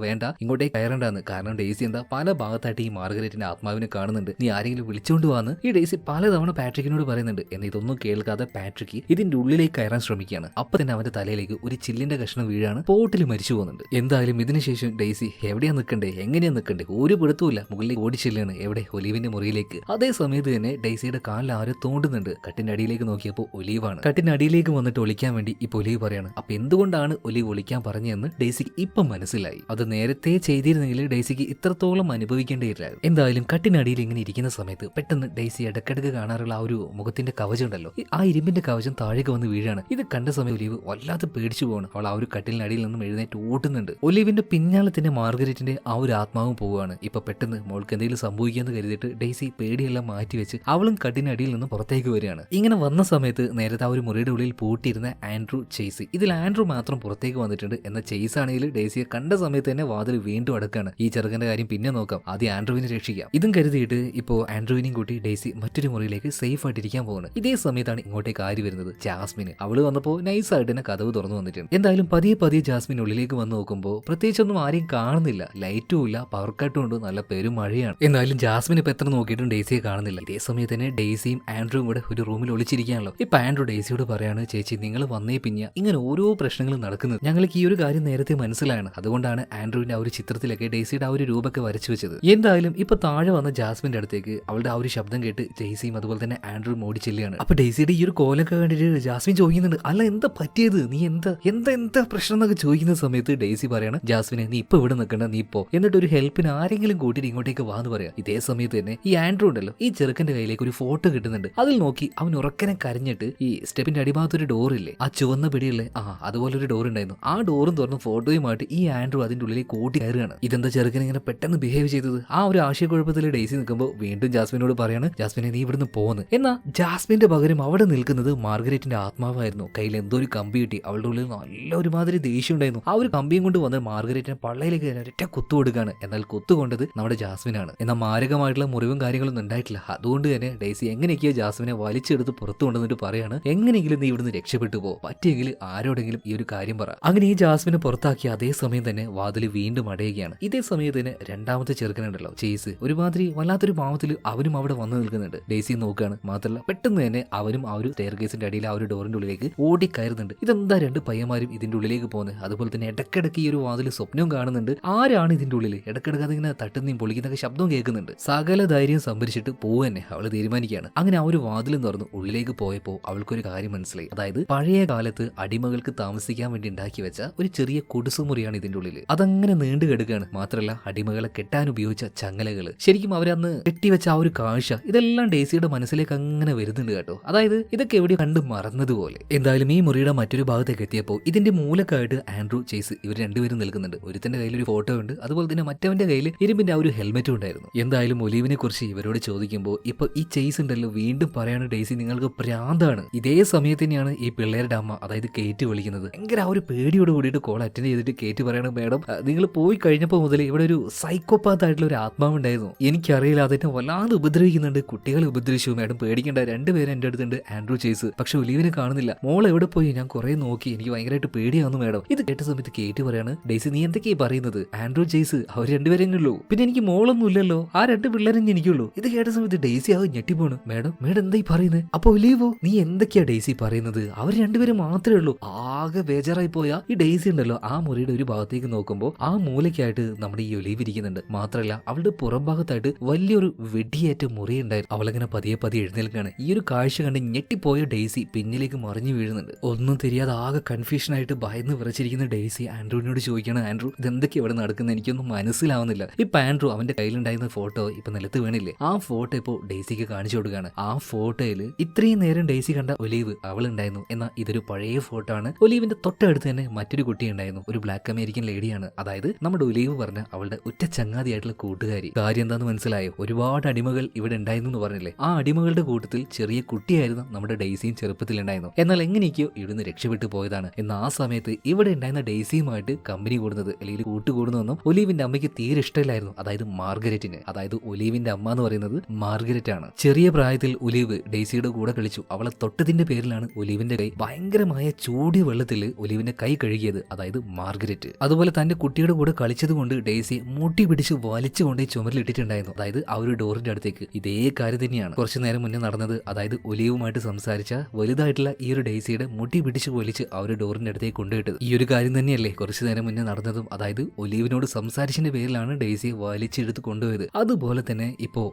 ഇങ്ങോട്ടേക്ക് കയറണ്ടെന്ന്. കാരണം ഡേസി എന്താ പല ഭാഗത്തായിട്ട് ഈ മാർഗരറ്റിന്റെ ആത്മാവിനെ കാണുന്നുണ്ട്, നീ ആരെങ്കിലും വിളിച്ചുകൊണ്ട് വന്ന് ഈ ഡേസി പലതവണ പാട്രിക്കിനോട് പറയുന്നുണ്ട്. എന്നാൽ ഇതൊന്നും കേൾക്കാതെ പാട്രിക് ഇതിന്റെ ഉള്ളിലേക്ക് കയറാൻ ശ്രമിക്കുകയാണ്. അപ്പൊ തന്നെ അവന്റെ തലയിലേക്ക് ഒരു ചില്ലിന്റെ കഷ്ണം വീഴാണ്, പോട്ടിൽ മരിച്ചു പോകുന്നുണ്ട്. എന്തായാലും ഇതിനുശേഷം ഡേസി എവിടെയാ നിൽക്കണ്ടേ, എങ്ങനെയാ നിൽക്കണ്ടേ, ഒരു പിടുത്തമില്ല. മുകളിലേക്ക് ഓടിച്ചില്ലാണ് എവിടെ, ഒലീവിന്റെ മുറിയിലേക്ക്. അതേ സമയത്ത് തന്നെ ഡേസിയുടെ കാലിൽ ആരോ തോണ്ടുന്നുണ്ട്. കട്ടിന്റെ അടിയിലേക്ക് നോക്കിയപ്പോൾ ഒലീവാണ്. കട്ടിന്റെ അടിയിലേക്ക് വന്നിട്ട് ഒളിക്കാൻ വേണ്ടി ഇപ്പൊ ഒലീവ് പറയാണ്. അപ്പൊ എന്തുകൊണ്ടാണ് ഒലീവ് ഒളിക്കാൻ പറഞ്ഞതെന്ന് ഡേസിക്ക് ഇപ്പം മനസ്സിലായി. അത് നേരത്തെ ചെയ്തിരുന്നെങ്കിൽ ഡേസിക്ക് ഇത്രത്തോളം അനുഭവിക്കേണ്ടിയില്ലായിരുന്നു. എന്തായാലും കട്ടിനടിയിൽ ഇങ്ങനെ ഇരിക്കുന്ന സമയത്ത് പെട്ടെന്ന് ഡേസി ഇടക്കിടക്ക് കാണാറുള്ള ആ ഒരു മുഖത്തിന്റെ കവചം ഉണ്ടല്ലോ, ആ ഇരുമ്പിന്റെ കവചം താഴേക്ക് വന്ന് വീഴാണ്. ഇത് കണ്ട സമയം ഒലീവ് വല്ലാതെ പേടിച്ചു പോവാണ്. അവൾ ആ ഒരു കട്ടിലിനടിയിൽ നിന്നും എഴുന്നേറ്റ് ഓട്ടുന്നുണ്ട്. ഒലീവിന്റെ പിന്നാലെ തന്നെ മാർഗരറ്റിന്റെ ആ ഒരു ആത്മാവും പോവുകയാണ്. ഇപ്പൊ പെട്ടെന്ന് മോൾക്ക് എന്തെങ്കിലും സംഭവിക്കാന്ന് കരുതിയിട്ട് ഡേസി പേടിയെല്ലാം മാറ്റിവെച്ച് അവളും കട്ടിനടിയിൽ നിന്ന് പുറത്തേക്ക് വരികയാണ്. ഇങ്ങനെ വന്ന സമയത്ത് നേരത്തെ ആ ഒരു മുറിയുടെ ഉള്ളിൽ പൂട്ടിയിരുന്ന ആൻഡ്രൂ ചേസി, ഇതിൽ ആൻഡ്രൂ മാത്രം പുറത്തേക്ക് വന്നിട്ടുണ്ട്. എന്നാൽ ചേസ് ആണെങ്കിൽ ഡേസിയെ കണ്ട സമയത്ത് തന്നെ വാതിൽ വീണ്ടും അടക്കാണ്. ഈ ചെറുക്കന്റെ കാര്യം പിന്നെ നോക്കാം, ആദ്യം ആൻഡ്രൂവിനെ രക്ഷിക്കാം. ഇതും കരുതിയിട്ട് ഇപ്പോ ആൻഡ്രൂവിനെയും കൂട്ടി ഡേസി മറ്റൊരു മുറിയിലേക്ക് സേഫ് ആയിട്ടിരിക്കാൻ പോകുന്നത്. ഇതേ സമയത്താണ് ഇങ്ങോട്ടേക്ക് ആര് വരുന്നത്, ജാസ്മിന്. അവള് വന്നപ്പോൾ നൈസായിട്ട് തന്നെ കതവ് തുറന്നു വന്നിട്ടുണ്ട്. എന്തായാലും പതിയെ ജാസ്മിൻ ഉള്ളിലേക്ക് വന്ന് നോക്കുമ്പോൾ പ്രത്യേകിച്ചൊന്നും ആരെയും കാണുന്നില്ല. ലൈറ്റും ഇല്ല, പവർ കട്ടും ഉണ്ട്, നല്ല പെരുമഴയാണ്. എന്നാലും ജാസ്മിൻ ഇപ്പൊ എത്ര നോക്കിയിട്ടും ഡേസിയെ കാണുന്നില്ല. ഇതേ സമയത്ത് തന്നെ ഡേസിയും ആൻഡ്രൂവും കൂടെ ഒരു റൂമിൽ ഒളിച്ചിരിക്കുകയാണല്ലോ. ഇപ്പൊ ആൻഡ്രൂ ഡേസിയോട് പറയാണ്, ചേച്ചി നിങ്ങൾ വന്നേ പിന്നെ ഇങ്ങനെ ഓരോ പ്രശ്നങ്ങളും നടക്കും നടക്കുന്നത്. ഞങ്ങൾക്ക് ഈ ഒരു കാര്യം നേരത്തെ മനസ്സിലാണ്. അതുകൊണ്ടാണ് ആൻഡ്രൂവിന്റെ ആ ഒരു ചിത്രത്തിലൊക്കെ ഡെയ്സിയുടെ ആ ഒരു രൂപമൊക്കെ വരച്ചു വെച്ചത്. എന്തായാലും ഇപ്പൊ താഴെ വന്ന ജാസ്മിന്റെ അടുത്തേക്ക് അവളുടെ ആ ഒരു ശബ്ദം കേട്ട് ഡെയ്സിയും അതുപോലെ തന്നെ ആൻഡ്രൂവും ഓടി ചെല്ലുകയാണ്. അപ്പൊ ഡെയ്സിയുടെ ഈ ഒരു കോലൊക്കെ കണ്ടിട്ട് ജാസ്മിൻ ചോദിക്കുന്നുണ്ട്, അല്ല എന്താ പറ്റിയത്, നീ എന്താ പ്രശ്നം എന്നൊക്കെ ചോദിക്കുന്ന സമയത്ത് ഡെയ്സി പറയാണ്, ജാസ്മിനെ നീ ഇപ്പൊ ഇവിടെ നിൽക്കണ്ട, നീ ഇപ്പോ എന്നിട്ട് ഒരു ഹെൽപ്പിന് ആരെങ്കിലും കൂട്ടിയിട്ട് ഇങ്ങോട്ടേക്ക് വാന്ന് പറയാം. ഇതേ സമയത്ത് തന്നെ ഈ ആൻഡ്രൂ ഉണ്ടല്ലോ, ഈ ചെറുക്കന്റെ കയ്യിലേക്ക് ഒരു ഫോട്ടോ കിട്ടുന്നുണ്ട്. അതിൽ നോക്കി അവൻ ഉറക്കനെ കരഞ്ഞിട്ട് ഈ സ്റ്റെപ്പിന്റെ അടിഭാഗത്തൊരു ഡോറില്ലേ, ആ ചുവന്ന പിടിയില്ലേ, അതുപോലെ ഒരു ഡോർ ഉണ്ടായിരുന്നു. ആ ഡോറും തുറന്ന് ഫോട്ടോയുമായിട്ട് ഈ ആൻഡ്രൂ അതിന്റെ ഉള്ളിലേക്ക് ഓടി കയറുകയാണ്. ഇതെന്താ ചെറുക്കൻ ഇങ്ങനെ പെട്ടെന്ന് ബിഹേവ് ചെയ്തത്? ആ ഒരു ആശയക്കുഴപ്പത്തിൽ ഡെയ്സി നിൽക്കുമ്പോൾ വീണ്ടും ജാസ്മിനോട് പറയാണ്, ജാസ്മിനെ നീ ഇവിടുന്ന് പോന്ന്. എന്നാ ജാസ്മിന്റെ പകരം അവിടെ നിൽക്കുന്നത് മാർഗരറ്റിന്റെ ആത്മാവായിരുന്നു. കയ്യിൽ എന്തോ ഒരു കമ്പി കിട്ടി. അവളുടെ ഉള്ളിൽ നല്ല ഒരുമാതിരി ദേഷ്യം ഉണ്ടായിരുന്നു. ആ ഒരു കമ്പിയും കൊണ്ട് വന്ന് മാർഗരറ്റിനെ പള്ളയിലേക്ക് ഒറ്റ കുത്തു കൊടുക്കുകയാണ്. എന്നാൽ കുത്തുകൊണ്ടത് നമ്മുടെ ജാസ്മിനാണ്. എന്നാൽ മാരകമായിട്ടുള്ള മുറിവും കാര്യങ്ങളൊന്നും ഉണ്ടായിട്ടില്ല. അതുകൊണ്ട് തന്നെ ഡെയ്സി എങ്ങനെയൊക്കെയോ ജാസ്മിനെ വലിച്ചെടുത്ത് പുറത്തു കൊണ്ടുവന്നിട്ട് പറയാണ്, എങ്ങനെയെങ്കിലും നീ ഇവിടുന്ന് രക്ഷപ്പെട്ടു പോ, പറ്റിയെങ്കിൽ ആരോടെങ്കിലും ഈ ഒരു കാര്യം പറ. അങ്ങനെ ഈ ജാസ്മിനെ പുറത്താക്കി അതേ സമയം തന്നെ വാതിൽ വീണ്ടും അടയുകയാണ്. ഇതേ സമയത്തിന് രണ്ടാമത്തെ ചെറുക്കനുണ്ടല്ലോ ചേസ്, ഒരുമാതിരി വല്ലാത്തൊരു ഭാവത്തിൽ അവനും അവിടെ വന്നു നിൽക്കുന്നുണ്ട്. ഡെയ്സി നോക്കുകയാണ്. മാത്രമല്ല പെട്ടെന്ന് തന്നെ അവനും ആ ഒരു സ്റ്റെയർ കേസിന്റെ അടിയിൽ ആ ഒരു ഡോറിന്റെ ഉള്ളിലേക്ക് ഓടി കയറുന്നുണ്ട്. ഇതെന്താ രണ്ട് പയ്യന്മാരും ഇതിന്റെ ഉള്ളിലേക്ക് പോകുന്നത്? അതുപോലെ തന്നെ ഇടക്കിടക്ക് ഈ ഒരു വാതിൽ സ്വപ്നവും കാണുന്നുണ്ട്. ആരാണ് ഇതിന്റെ ഉള്ളിൽ? ഇടക്കിടക്ക് അതിങ്ങനെ തട്ടുന്നതും പൊളിക്കുന്നൊക്കെ ശബ്ദവും കേൾക്കുന്നുണ്ട്. സകല ധൈര്യം സംഭരിച്ചിട്ട് പോവന്നെ അവള് തീരുമാനിക്കുകയാണ്. അങ്ങനെ ആ ഒരു വാതിലും തുറന്ന് ഉള്ളിലേക്ക് പോയപ്പോൾ അവൾക്കൊരു കാര്യം മനസ്സിലായി. അതായത് പഴയ കാലത്ത് അടിമകൾക്ക് താമസിക്കാൻ വേണ്ടി ഉണ്ടാക്കി വെച്ച ഒരു ചെറിയ കുടിസുമുറിയാണ് ഇതിന്റെ ഉള്ളിൽ. അതങ്ങനെ നീണ്ടു കിടക്കുകയാണ്. മാത്രമല്ല അടിമകളെ കെട്ടാൻ ഉപയോഗിച്ച ചങ്ങലകള്, ശരിക്കും അവരന്ന് കെട്ടിവെച്ച ആ ഒരു കാഴ്ച, ഇതെല്ലാം ഡെയ്സിയുടെ മനസ്സിലേക്ക് അങ്ങനെ വരുന്നുണ്ട് കേട്ടോ. അതായത് ഇതൊക്കെ എവിടെയോ കണ്ട് മറന്നതുപോലെ. എന്തായാലും ഈ മുറിയുടെ മറ്റൊരു ഭാഗത്തേക്ക് എത്തിയപ്പോൾ ഇതിന്റെ മൂലക്കായിട്ട് ആൻഡ്രൂ ചേസ് ഇവർ രണ്ടുപേരും നിൽക്കുന്നുണ്ട്. ഒരുത്തന്റെ കയ്യിൽ ഒരു ഫോട്ടോ ഉണ്ട്, അതുപോലെ തന്നെ മറ്റവന്റെ കയ്യിൽ ഇരുമ്പിന്റെ ആ ഒരു ഹെൽമെറ്റും ഉണ്ടായിരുന്നു. എന്തായാലും ഒലീവിനെ കുറിച്ച് ഇവരോട് ചോദിക്കുമ്പോൾ ഇപ്പൊ ഈ ചേസ് ഉണ്ടല്ലോ വീണ്ടും പറയാണ്, ഡെയ്സി നിങ്ങൾക്ക് പ്രാന്താണ്. ഇതേ സമയത്ത് തന്നെയാണ് ഈ പിള്ളേരുടെ അമ്മ അതായത് കേറ്റ് വിളിക്കുന്നത്. ഭയങ്കര ആ ഒരു പേടിയോട് കൂടിയിട്ട് കോൾ അറ്റൻഡ് ചെയ്തിട്ട് കേറ്റ് പറയണം, മേഡം നിങ്ങൾ പോയി കഴിഞ്ഞപ്പോൾ മുതൽ ഇവിടെ ഒരു സൈക്കോപാത്ത് ആയിട്ടുള്ള ഒരു ആത്മാവുണ്ടായിരുന്നു. എനിക്കറിയില്ല, അതിനെ വല്ലാതെ ഉപദ്രവിക്കുന്നുണ്ട്. കുട്ടികളെ ഉപദ്രവിച്ചു, മേഡം പേടിക്കേണ്ട, രണ്ടുപേരും എന്റെ അടുത്തുണ്ട്, ആൻഡ്രൂ ചേസ്. പക്ഷെ ഒലീവിനെ കാണുന്നില്ല. മോൾ എവിടെ പോയി? ഞാൻ കുറെ നോക്കി, എനിക്ക് ഭയങ്കരമായിട്ട് പേടിയാവുന്നു മേഡം. ഇത് കേട്ട സമയത്ത് കേറ്റ് പറയാണ്, ഡെയ്സി നീ എന്തൊക്കെയാ പറയുന്നത്? ആൻഡ്രൂ ചേസ് അവർ രണ്ടുപേരെന്നെ ഉള്ളൂ, പിന്നെ എനിക്ക് മോളൊന്നും ഇല്ലല്ലോ, ആ രണ്ട് പിള്ളേരെന്നെ എനിക്കുള്ളൂ. ഇത് കേട്ട സമയത്ത് ഡെയ്സി ആവും ഞെട്ടിപ്പോണ്. മേഡം എന്തായി പറയുന്നത്? അപ്പൊ ഒലീവോ നീ എന്തൊക്കെയാ ഡെയ്സി പറയുന്നത്? അവർ രണ്ടുപേരും മാത്രമേ ഉള്ളൂ. ആകെ ബേജാറായി പോയാ ഈ ഡെയ്സി ഉണ്ടല്ലോ ആ മുറിയുടെ ഒരു ഭാഗത്തേക്ക് നോക്കുമ്പോൾ ആ മൂലയ്ക്കായിട്ട് നമ്മുടെ ഈ ഒലീവ് ഇരിക്കുന്നുണ്ട്. മാത്രമല്ല അവളുടെ പുറം ഭാഗത്തായിട്ട് വലിയൊരു വെടിയേറ്റ മുറി ഉണ്ടായിരുന്നു. അവളങ്ങനെ പതിയെ എഴുന്നേൽക്കാണ്. ഈ ഒരു കാഴ്ച കണ്ട് ഞെട്ടിപ്പോയ ഡെയ്സി പിന്നിലേക്ക് മറിഞ്ഞു വീഴുന്നുണ്ട്. ഒന്നും தெரியாതെ ആകെ കൺഫ്യൂഷൻ ആയിട്ട് ഭയന്ന് വിറച്ചിരിക്കുന്ന ഡെയ്സി ആൻഡ്രൂവിനോട് ചോദിക്കണം, ആൻഡ്രൂ ഇതെന്തൊക്കെയാ ഇവിടെ നടക്കുന്നത്? എനിക്കൊന്നും മനസ്സിലാവുന്നില്ല. ഇപ്പൊ ആൻഡ്രൂ അവന്റെ കയ്യിലുണ്ടായിരുന്ന ഫോട്ടോ ഇപ്പൊ നിലത്ത് വീണില്ലേ, ആ ഫോട്ടോ ഇപ്പോൾ ഡെയ്സിക്ക് കാണിച്ചു കൊടുക്കുകയാണ്. ആ ഫോട്ടോയിൽ ഇത്രയും നേരം ഡെയ്സി കണ്ട ഒലീവ് അവളുണ്ടായിരുന്നു. എന്നാൽ ഇതൊരു പഴയ ഫോട്ടോ ആണ്. ഒലീവിന്റെ തൊട്ടടുത്ത് തന്നെ മറ്റൊരു കുട്ടി ഉണ്ടായിരുന്നു, ഒരു ബ്ലാക്ക് അമേരിക്കൻ ലേഡിയാണ്. അതായത് നമ്മുടെ ഒലീവ് പറഞ്ഞ അവളുടെ ഉറ്റ ചങ്ങാതിയായിട്ടുള്ള കൂട്ടുകാരി. കാര്യം എന്താന്ന് മനസ്സിലായോ? ഒരുപാട് അടിമകൾ ഇവിടെ ഉണ്ടായിരുന്നു എന്ന് പറഞ്ഞില്ലേ, ആ അടിമകളുടെ കൂട്ടത്തിൽ ചെറിയ കുട്ടിയായിരുന്നു നമ്മുടെ ഡെയ്സിയും ചെറുപ്പത്തിലുണ്ടായിരുന്നു. എന്നാൽ എങ്ങനെയൊക്കെയോ ഇവിടുന്ന് രക്ഷപ്പെട്ടു പോയതാണ്. എന്നാൽ ആ സമയത്ത് ഇവിടെ ഉണ്ടായിരുന്ന ഡെയ്സിയുമായിട്ട് കമ്പനി കൂടുന്നത് അല്ലെങ്കിൽ കൂട്ടുകൂടുന്നതൊന്നും ഒലീവിന്റെ അമ്മയ്ക്ക് തീരെ ഇഷ്ടമില്ലായിരുന്നു. അതായത് മാർഗരറ്റിന്, അതായത് ഒലീവിന്റെ അമ്മ എന്ന് പറയുന്നത് മാർഗരറ്റ് ആണ്. ചെറിയ പ്രായത്തിൽ ഒലീവ് ഡെയ്സിയുടെ കൂടെ കളിച്ചു. അവളെ തൊട്ടതിന്റെ പേരിലാണ് ഒലീവിന്റെ കൈ ഭയങ്കരമായ ചൂടിയ വെള്ളത്തിൽ ഒലീവിന്റെ കൈ കഴുകിയത്, അതായത് മാർഗരറ്റ്. അതുപോലെ തന്റെ കുട്ടിയുടെ കൂടെ കളിച്ചത് കൊണ്ട് ഡെയ്സിയെ മുട്ടി പിടിച്ച് വലിച്ചുകൊണ്ട് ചുമരിലിട്ടിട്ടുണ്ടായിരുന്നു, അതായത് ആ ഒരു ഡോറിന്റെ അടുത്തേക്ക്. ഇതേ കാര്യം തന്നെയാണ് കുറച്ചു നേരം മുന്നേ നടന്നത്. അതായത് ഒലീവുമായിട്ട് സംസാരിച്ച വലുതായിട്ടുള്ള ഈ ഒരു ഡെയ്സിയുടെ മുട്ടി പിടിച്ച് വലിച്ച് ആ ഒരു ഡോറിന്റെ അടുത്തേക്ക് കൊണ്ടുപോയിട്ടത്. ഈ ഒരു കാര്യം തന്നെയല്ലേ കുറച്ചു നേരം മുന്നേ നടന്നതും. അതായത് ഒലീവിനോട് സംസാരിച്ചതിന്റെ പേരിലാണ് ഡെയ്സിയെ വലിച്ചെടുത്ത് കൊണ്ടുപോയത്. അതുപോലെ തന്നെ ഇപ്പോ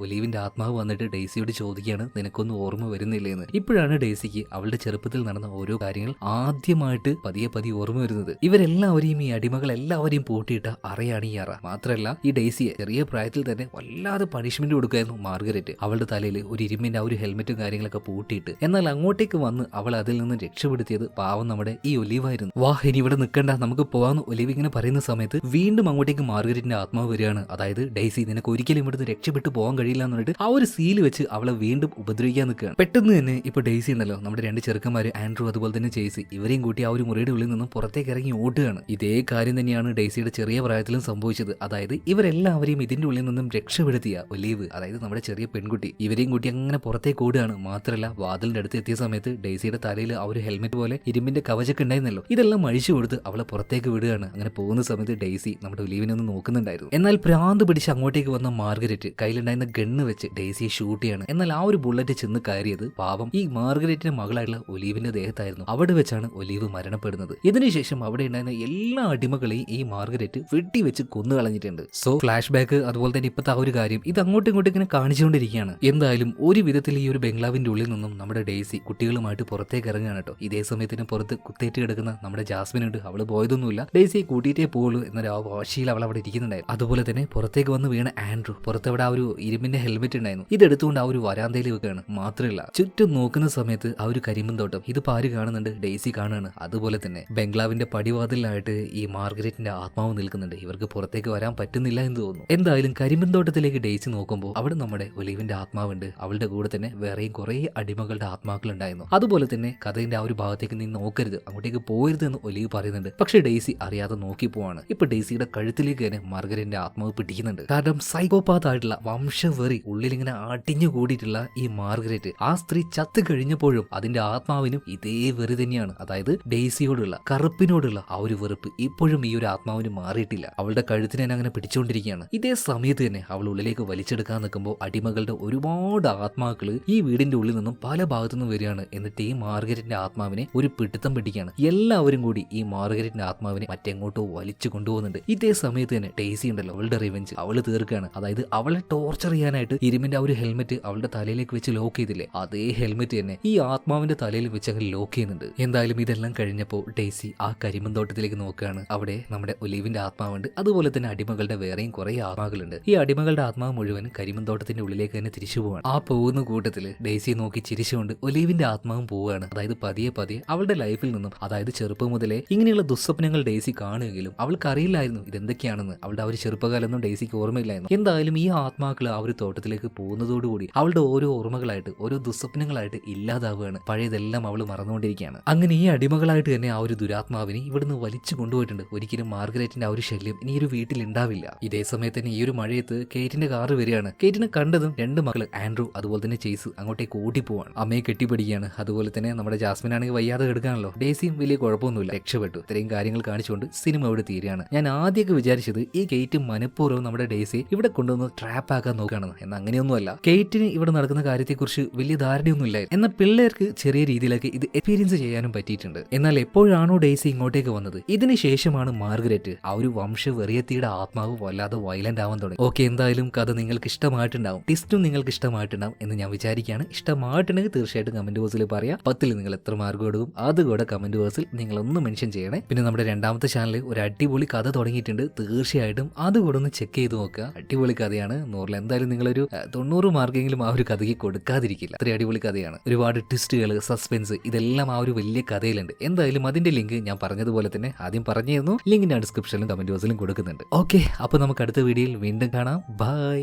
ഒലീവിന്റെ ആത്മാവ് വന്നിട്ട് ഡെയ്സിയോട് ചോദിക്കുകയാണ്, നിനക്കൊന്നും ഓർമ്മ വരുന്നില്ലേന്ന്. ഇപ്പോഴാണ് ഡെയ്സിക്ക് അവളുടെ ചെറുപ്പത്തിൽ നടന്ന ഓരോ കാര്യങ്ങൾ ആദ്യമായിട്ട് പതിയെ ഓർമ്മ വരുന്നത്. ഇവരെല്ലാവരെയും ഈ അടിമകൾ എല്ലാവരെയും പൂട്ടിയിട്ട അറയാണ് ഈ അറ. മാത്രമല്ല ഈ ഡെയ്സിയെ ചെറിയ പ്രായത്തിൽ തന്നെ വല്ലാതെ പണിഷ്മെന്റ് കൊടുക്കായിരുന്നു മാർഗരറ്റ്. അവളുടെ തലയിൽ ഒരു ഇരുമ്പിന്റെ ആ ഒരു ഹെൽമെറ്റും കാര്യങ്ങളൊക്കെ പൂട്ടിയിട്ട്. എന്നാൽ അങ്ങോട്ടേക്ക് വന്ന് അവൾ അതിൽ നിന്ന് രക്ഷപ്പെടുത്തിയത് പാവം നമ്മുടെ ഈ ഒലീവായിരുന്നു. വാ ഇനി ഇവിടെ നിൽക്കണ്ട, നമുക്ക് പോവാന്ന് ഒലീവ് ഇങ്ങനെ പറയുന്ന സമയത്ത് വീണ്ടും അങ്ങോട്ടേക്ക് മാർഗരറ്റിന്റെ ആത്മാവ് വരികയാണ്. അതായത് ഡെയ്സി നിനക്ക് ഒരിക്കലും ഇവിടുന്ന് രക്ഷപ്പെട്ടു പോകാൻ കഴിയില്ല എന്ന് പറഞ്ഞിട്ട് ആ ഒരു സീല് വെച്ച് അവളെ വീണ്ടും ഉപദ്രവിക്കാൻ നിൽക്കുകയാണ്. പെട്ടെന്ന് തന്നെ ഇപ്പൊ ഡെയ്സി ഉണ്ടല്ലോ നമ്മുടെ രണ്ട് ചെറുക്കന്മാര് ആൻഡ്രൂ അതുപോലെ തന്നെ ചേസി, ഇവരെയും കൂട്ടി ആ ഒരു മുറിയുടെ ഉള്ളിൽ നിന്നും പുറത്തേക്ക് ഇറങ്ങി ഓടുകയാണ്. ഇതേ കാര്യം തന്നെയാണ് ഡെയ്സിയുടെ ചെറിയ പ്രായത്തിലും സംഭവിച്ചത്. അതായത് ഇവരെല്ലാവരെയും ഇതിന്റെ ഉള്ളിൽ നിന്നും രക്ഷപ്പെടുത്തിയ ഒലീവ്, അതായത് നമ്മുടെ ചെറിയ പെൺകുട്ടി, ഇവരെയും കൂട്ടി അങ്ങനെ പുറത്തേക്ക് ഓടുകയാണ്. മാത്രമല്ല വാതിലിന്റെ അടുത്ത് എത്തിയ സമയത്ത് ഡെയ്സിയുടെ തലയിൽ ആ ഒരു ഹെൽമെറ്റ് പോലെ ഇരുമ്പിന്റെ കവചൊക്കെ ഉണ്ടായിരുന്നല്ലോ, ഇതെല്ലാം അഴിച്ചു കൊടുത്ത് അവളെ പുറത്തേക്ക് വിടുകയാണ്. അങ്ങനെ പോകുന്ന സമയത്ത് ഡെയ്സി നമ്മുടെ ഒലീവിനെ ഒന്ന് നോക്കുന്നുണ്ടായിരുന്നു. എന്നാൽ ഭ്രാന്ത് പിടിച്ച് അങ്ങോട്ടേക്ക് വന്ന മാർഗരറ്റ് കയ്യിലുണ്ടായിരുന്ന ഗണ്ണ് വെച്ച് ഡെയ്സിയെ ഷൂട്ട് ചെയ്യാണ്. എന്നാൽ ആ ഒരു ബുള്ളറ്റ് ചെന്ന് കയറിയത് പാവം ഈ മാർഗരറ്റിന്റെ മകളായിട്ടുള്ള ഒലീവിന്റെ ദേഹത്തായിരുന്നു. അവിടെ വെച്ചാണ് ഒലീവ് മരണപ്പെടുന്നത്. ഇതിനുശേഷം അവിടെ ഉണ്ടായിരുന്ന എല്ലാ അടിമകളെയും ഈ മാർഗരറ്റ് വെട്ടിവെച്ച് കൊന്നു കളഞ്ഞിട്ടുണ്ട്. സോ ഫ്ലാഷ് ബാക്ക് അതുപോലെ തന്നെ ഇപ്പോഴത്തെ ആ ഒരു കാര്യം ഇത് അങ്ങോട്ടും ഇങ്ങോട്ടും ഇങ്ങനെ കാണിച്ചുകൊണ്ടിരിക്കുകയാണ്. എന്തായാലും ഒരു വിധത്തിൽ ഈ ഒരു ബംഗ്ലാവിന്റെ ഉള്ളിൽ നിന്നും നമ്മുടെ ഡെയ്സി കുട്ടികളുമായിട്ട് പുറത്തേക്ക് ഇറങ്ങുകയാണ് കേട്ടോ. ഇതേ സമയത്തിന് പുറത്ത് കുത്തേറ്റ് കിടക്കുന്ന നമ്മുടെ ജാസ്മിൻ ഉണ്ട്. അവള് പോയതൊന്നുമില്ല, ഡെയ്സിയെ കൂട്ടിയിട്ടേ പോകുള്ളൂ എന്നൊരു വാശിയിൽ അവൾ അവിടെ ഇരിക്കുന്നുണ്ടായിരുന്നു. അതുപോലെ തന്നെ പുറത്തേക്ക് വന്ന് വീണ ആൻഡ്രൂ പുറത്തവിടെ ആ ഒരു ഇരുമ്പിന്റെ ഹെൽമെറ്റ് ഉണ്ടായിരുന്നു, ഇതെടുത്തുകൊണ്ട് ആ ഒരു വരാന്തയിൽ വെക്കുകയാണ്. മാത്രമല്ല ചുറ്റും നോക്കുന്ന സമയത്ത് ആ ഒരു കരിമ്പൻ തോട്ടം ഇതിപ്പോ ആര് കാണുന്നുണ്ട്? ഡെയ്സി കാണുകയാണ്. അതുപോലെ തന്നെ ബംഗ്ലാവിന്റെ പടിവാതിലായിട്ട് ഈ മാർഗരറ്റിന്റെ ആത്മാവ് നിൽക്കുന്നുണ്ട്. ഇവർക്ക് പുറത്തേക്ക് വരാൻ പറ്റുന്നില്ല എന്ന് തോന്നുന്നു. എന്തായാലും കരിമ്പൻ തോട്ടത്തിലേക്ക് ഡെയ്സി നോക്കുമ്പോൾ അവിടെ നമ്മുടെ ഒലിവിന്റെ ആത്മാവുണ്ട്. അവളുടെ കൂടെ തന്നെ വേറെയും കുറെ അടിമകളുടെ ആത്മാക്കൾ ഉണ്ടായിരുന്നു. അതുപോലെ തന്നെ കഥയുടെ ആ ഒരു ഭാഗത്തേക്ക് നീ നോക്കരുത്, അങ്ങോട്ടേക്ക് പോകരുത് എന്ന് ഒലിവ് പറയുന്നുണ്ട്. പക്ഷെ ഡെയ്സി അറിയാതെ നോക്കി പോവാണ്. ഇപ്പൊ ഡെയ്സിയുടെ കഴുത്തിലേക്ക് തന്നെ മാർഗരറ്റിന്റെ ആത്മാവ് പിടിക്കുന്നുണ്ട്. കാരണം സൈക്കോപാത്ത് ആയിട്ടുള്ള വംശവെറി ഉള്ളിൽ ഇങ്ങനെ അടിഞ്ഞു കൂടിയിട്ടുള്ള ഈ മാർഗരറ്റ് ആ സ്ത്രീ ചത്ത് കഴിഞ്ഞപ്പോഴും അതിന്റെ ആത്മാവിനും ഇതേ വെറി തന്നെയാണ്. അതായത് ഡെയ്സിയോടുള്ള കറുപ്പിനോടുള്ള ആ ഒരു വെറുപ്പ് ഇപ്പോഴും ഈ ഒരു ആത്മാവിന് മാറിയിട്ടില്ല. അവളുടെ കഴുത്തിനെ അങ്ങനെ പിടിച്ചുകൊണ്ടിരിക്കുകയാണ്. ഇതേ സമയത്ത് തന്നെ അവൾ ഉള്ളിലേക്ക് വലിച്ചെടുക്കാൻ നിൽക്കുമ്പോൾ അടിമകളുടെ ഒരുപാട് ആത്മാക്കള് ഈ വീടിന്റെ ഉള്ളിൽ നിന്നും പല ഭാഗത്തു നിന്നും വരികയാണ്. എന്നിട്ട് ഈ മാർഗരറ്റിന്റെ ആത്മാവിനെ ഒരു പിടുത്തം പിടിക്കുകയാണ്. എല്ലാവരും കൂടി ഈ മാർഗരറ്റിന്റെ ആത്മാവിനെ മറ്റെങ്ങോട്ടോ വലിച്ചു കൊണ്ടുപോകുന്നുണ്ട്. ഇതേ സമയത്ത് തന്നെ ഡെയ്സി ഉണ്ടല്ലോ, അവളുടെ റിവെഞ്ച് അവള് തീർക്കുകയാണ്. അതായത് അവളെ ടോർച്ചർ ചെയ്യാനായിട്ട് ഇരുമ്പിന്റെ ആ ഒരു ഹെൽമെറ്റ് അവളുടെ തലയിലേക്ക് വെച്ച് ലോക്ക് ചെയ്തില്ലേ, അതേ ഹെൽമെറ്റ് തന്നെ ഈ ആത്മാവിന്റെ തലയിൽ വെച്ച് അങ്ങനെ ലോക്ക് ചെയ്യുന്നുണ്ട്. എന്തായാലും ഇതെല്ലാം കഴിഞ്ഞപ്പോൾ ഡെയ്സി ആ കരിമ്പൻ തോട്ടത്തിലേക്ക് നോക്കുകയാണ്. അവിടെ നമ്മുടെ ഒലിവിന്റെ ആത്മാവുണ്ട്. അതുപോലെ തന്നെ അടിമകളുടെ വേറെയും കുറെ ആത്മാക്കളുണ്ട്. ഈ അടിമകളുടെ ആത്മാവ് മുഴുവൻ കരിമ്പൻ തോട്ടത്തിന്റെ ഉള്ളിലേക്ക് തന്നെ തിരിച്ചു പോവാണ്. ആ പോകുന്ന കൂട്ടത്തിൽ ഡെയ്സിയെ നോക്കി ചിരിച്ചുകൊണ്ട് ഒലിവിന്റെ ആത്മാവും പോവുകയാണ്. അതായത് പതിയെ പതിയെ അവളുടെ ലൈഫിൽ നിന്നും, അതായത് ചെറുപ്പം മുതലേ ഇങ്ങനെയുള്ള ദുസ്വപ്നങ്ങൾ ഡെയ്സി കാണുകയും അവൾക്ക് അറിയില്ലായിരുന്നു ഇതെന്തൊക്കെയാണെന്ന്. അവളുടെ ആ ഒരു ചെറുപ്പകാലൊന്നും ഡെയ്സിക്ക് ഓർമ്മയില്ലായിരുന്നു. എന്തായാലും ഈ ആത്മാക്കൾ ആ ഒരു തോട്ടത്തിലേക്ക് പോകുന്നതോടുകൂടി അവളുടെ ഓരോ ഓർമ്മകളായിട്ട് ഓരോ ദുസ്വപ്നങ്ങളായിട്ട് ഇല്ലാതാവുകയാണ്. പഴയതെല്ലാം അവൾ മറന്നുകൊണ്ടിരിക്കുകയാണ്. അങ്ങനെ ഈ അടിമകളായിട്ട് തന്നെ ആ ഒരു ദുരാത്മാവിനെ ഇവിടുന്ന് വലിച്ചു കൊണ്ടുപോയിട്ടുണ്ട്. ഒരിക്കലും മാർഗരറ്റിന്റെ ആ ഒരു ശല്യം ഇനി ഒരു വീട്ടിൽ ഉണ്ടാവില്ല. ഇതേ സമയത്ത് തന്നെ ഈ ഒരു മഴയത്ത് കേറ്റിന്റെ കാറ് വരികയാണ്. കേറ്റിനെ കണ്ടതും രണ്ട് മക്കള് ആൻഡ്രൂ അതുപോലെ തന്നെ ചേസ് അങ്ങോട്ടേക്ക് ഓടിപ്പോവാണ്. അമ്മയെ കെട്ടിപ്പിടിക്കുകയാണ്. അതുപോലെ തന്നെ നമ്മുടെ ജാസ്മിൻ ആണെങ്കിൽ വയ്യാതെ കിടക്കാണല്ലോ. ഡെയ്സിയും വലിയ കുഴപ്പമൊന്നുമില്ല, രക്ഷപ്പെട്ടു. ഇത്രയും കാര്യങ്ങൾ കാണിച്ചുകൊണ്ട് സിനിമ ഇവിടെ തീരുകയാണ്. ഞാൻ ആദ്യമൊക്കെ വിചാരിച്ചത് ഈ കേറ്റ് മനഃപൂർവ്വം നമ്മുടെ ഡെയ്സിയെ ഇവിടെ കൊണ്ടുവന്ന് ട്രാപ്പ് ആക്കാൻ നോക്കുകയാണെന്ന്. എന്നാൽ അങ്ങനെയൊന്നുമല്ല. കേറ്റിന് ഇവിടെ നടക്കുന്ന കാര്യത്തെക്കുറിച്ച് വലിയ ധാരണയൊന്നും ഇല്ലായിരുന്നു. എന്നാൽ പിള്ളേർക്ക് ചെറിയ രീതിയിലൊക്കെ ഇത് എക്സ്പീരിയൻസ് ചെയ്യാനും പറ്റിയിട്ടുണ്ട്. എന്നാൽ എപ്പോഴാണോ ഡെയ്സി ഇങ്ങോട്ടേക്ക് വന്നത് ഇതിന് ശേഷമാണ് മാർഗരറ്റ് ആ ഒരു വംശവെറിയത്തിയുടെ ആത്മാവ് വല്ലാതെ വയലന്റ് ആവാൻ തുടങ്ങി. ഓക്കെ, എന്തായാലും കഥ നിങ്ങൾക്ക് ഇഷ്ടമായിട്ടുണ്ടാവും, ടിസ്റ്റും നിങ്ങൾക്ക് ഇഷ്ടമായിട്ടുണ്ടാവും എന്ന് ഞാൻ വിചാരിക്കുകയാണ്. ഇഷ്ടമായിട്ടുണ്ടെങ്കിൽ തീർച്ചയായിട്ടും കമന്റ് ബോക്സിൽ പറയാം. 10ൽ നിങ്ങൾ എത്ര മാർക്ക് കൊടുക്കും അതുകൂടെ കമന്റ് ബോക്സിൽ നിങ്ങൾ ഒന്ന് മെൻഷൻ ചെയ്യണേ. പിന്നെ നമ്മുടെ രണ്ടാമത്തെ ചാനലിൽ ഒരു അടിപൊളി കഥ തുടങ്ങിയിട്ടുണ്ട്, തീർച്ചയായിട്ടും അതുകൂടെ ഒന്ന് ചെക്ക് ചെയ്ത് നോക്കുക. അടിപൊളി കഥയാണ്. 100ൽ എന്തായാലും നിങ്ങളൊരു 90 മാർക്കെങ്കിലും ആ ഒരു കഥയ്ക്ക് കൊടുക്കാതിരിക്കില്ല. അത്രയും അടിപൊളി കഥയാണ്. ഒരുപാട് ട്വിസ്റ്റുകൾ, സസ്പെൻസ് ഇതെല്ലാം ആ ഒരു വലിയ കഥയിലുണ്ട്. എന്തായാലും അതിന്റെ ലിങ്ക് ഞാൻ പറഞ്ഞതുപോലെ തന്നെ ആദ്യം പറഞ്ഞിരുന്നു, ലിങ്ക് ഞാൻ ഡിസ്ക്രിപ്ഷനിലും കമന്റ് ബോക്സിലും കൊടുക്കുന്നുണ്ട്. ഓക്കെ, അപ്പൊ നമുക്ക് അടുത്ത വീഡിയോയിൽ വീണ്ടും കാണാം. ബൈ.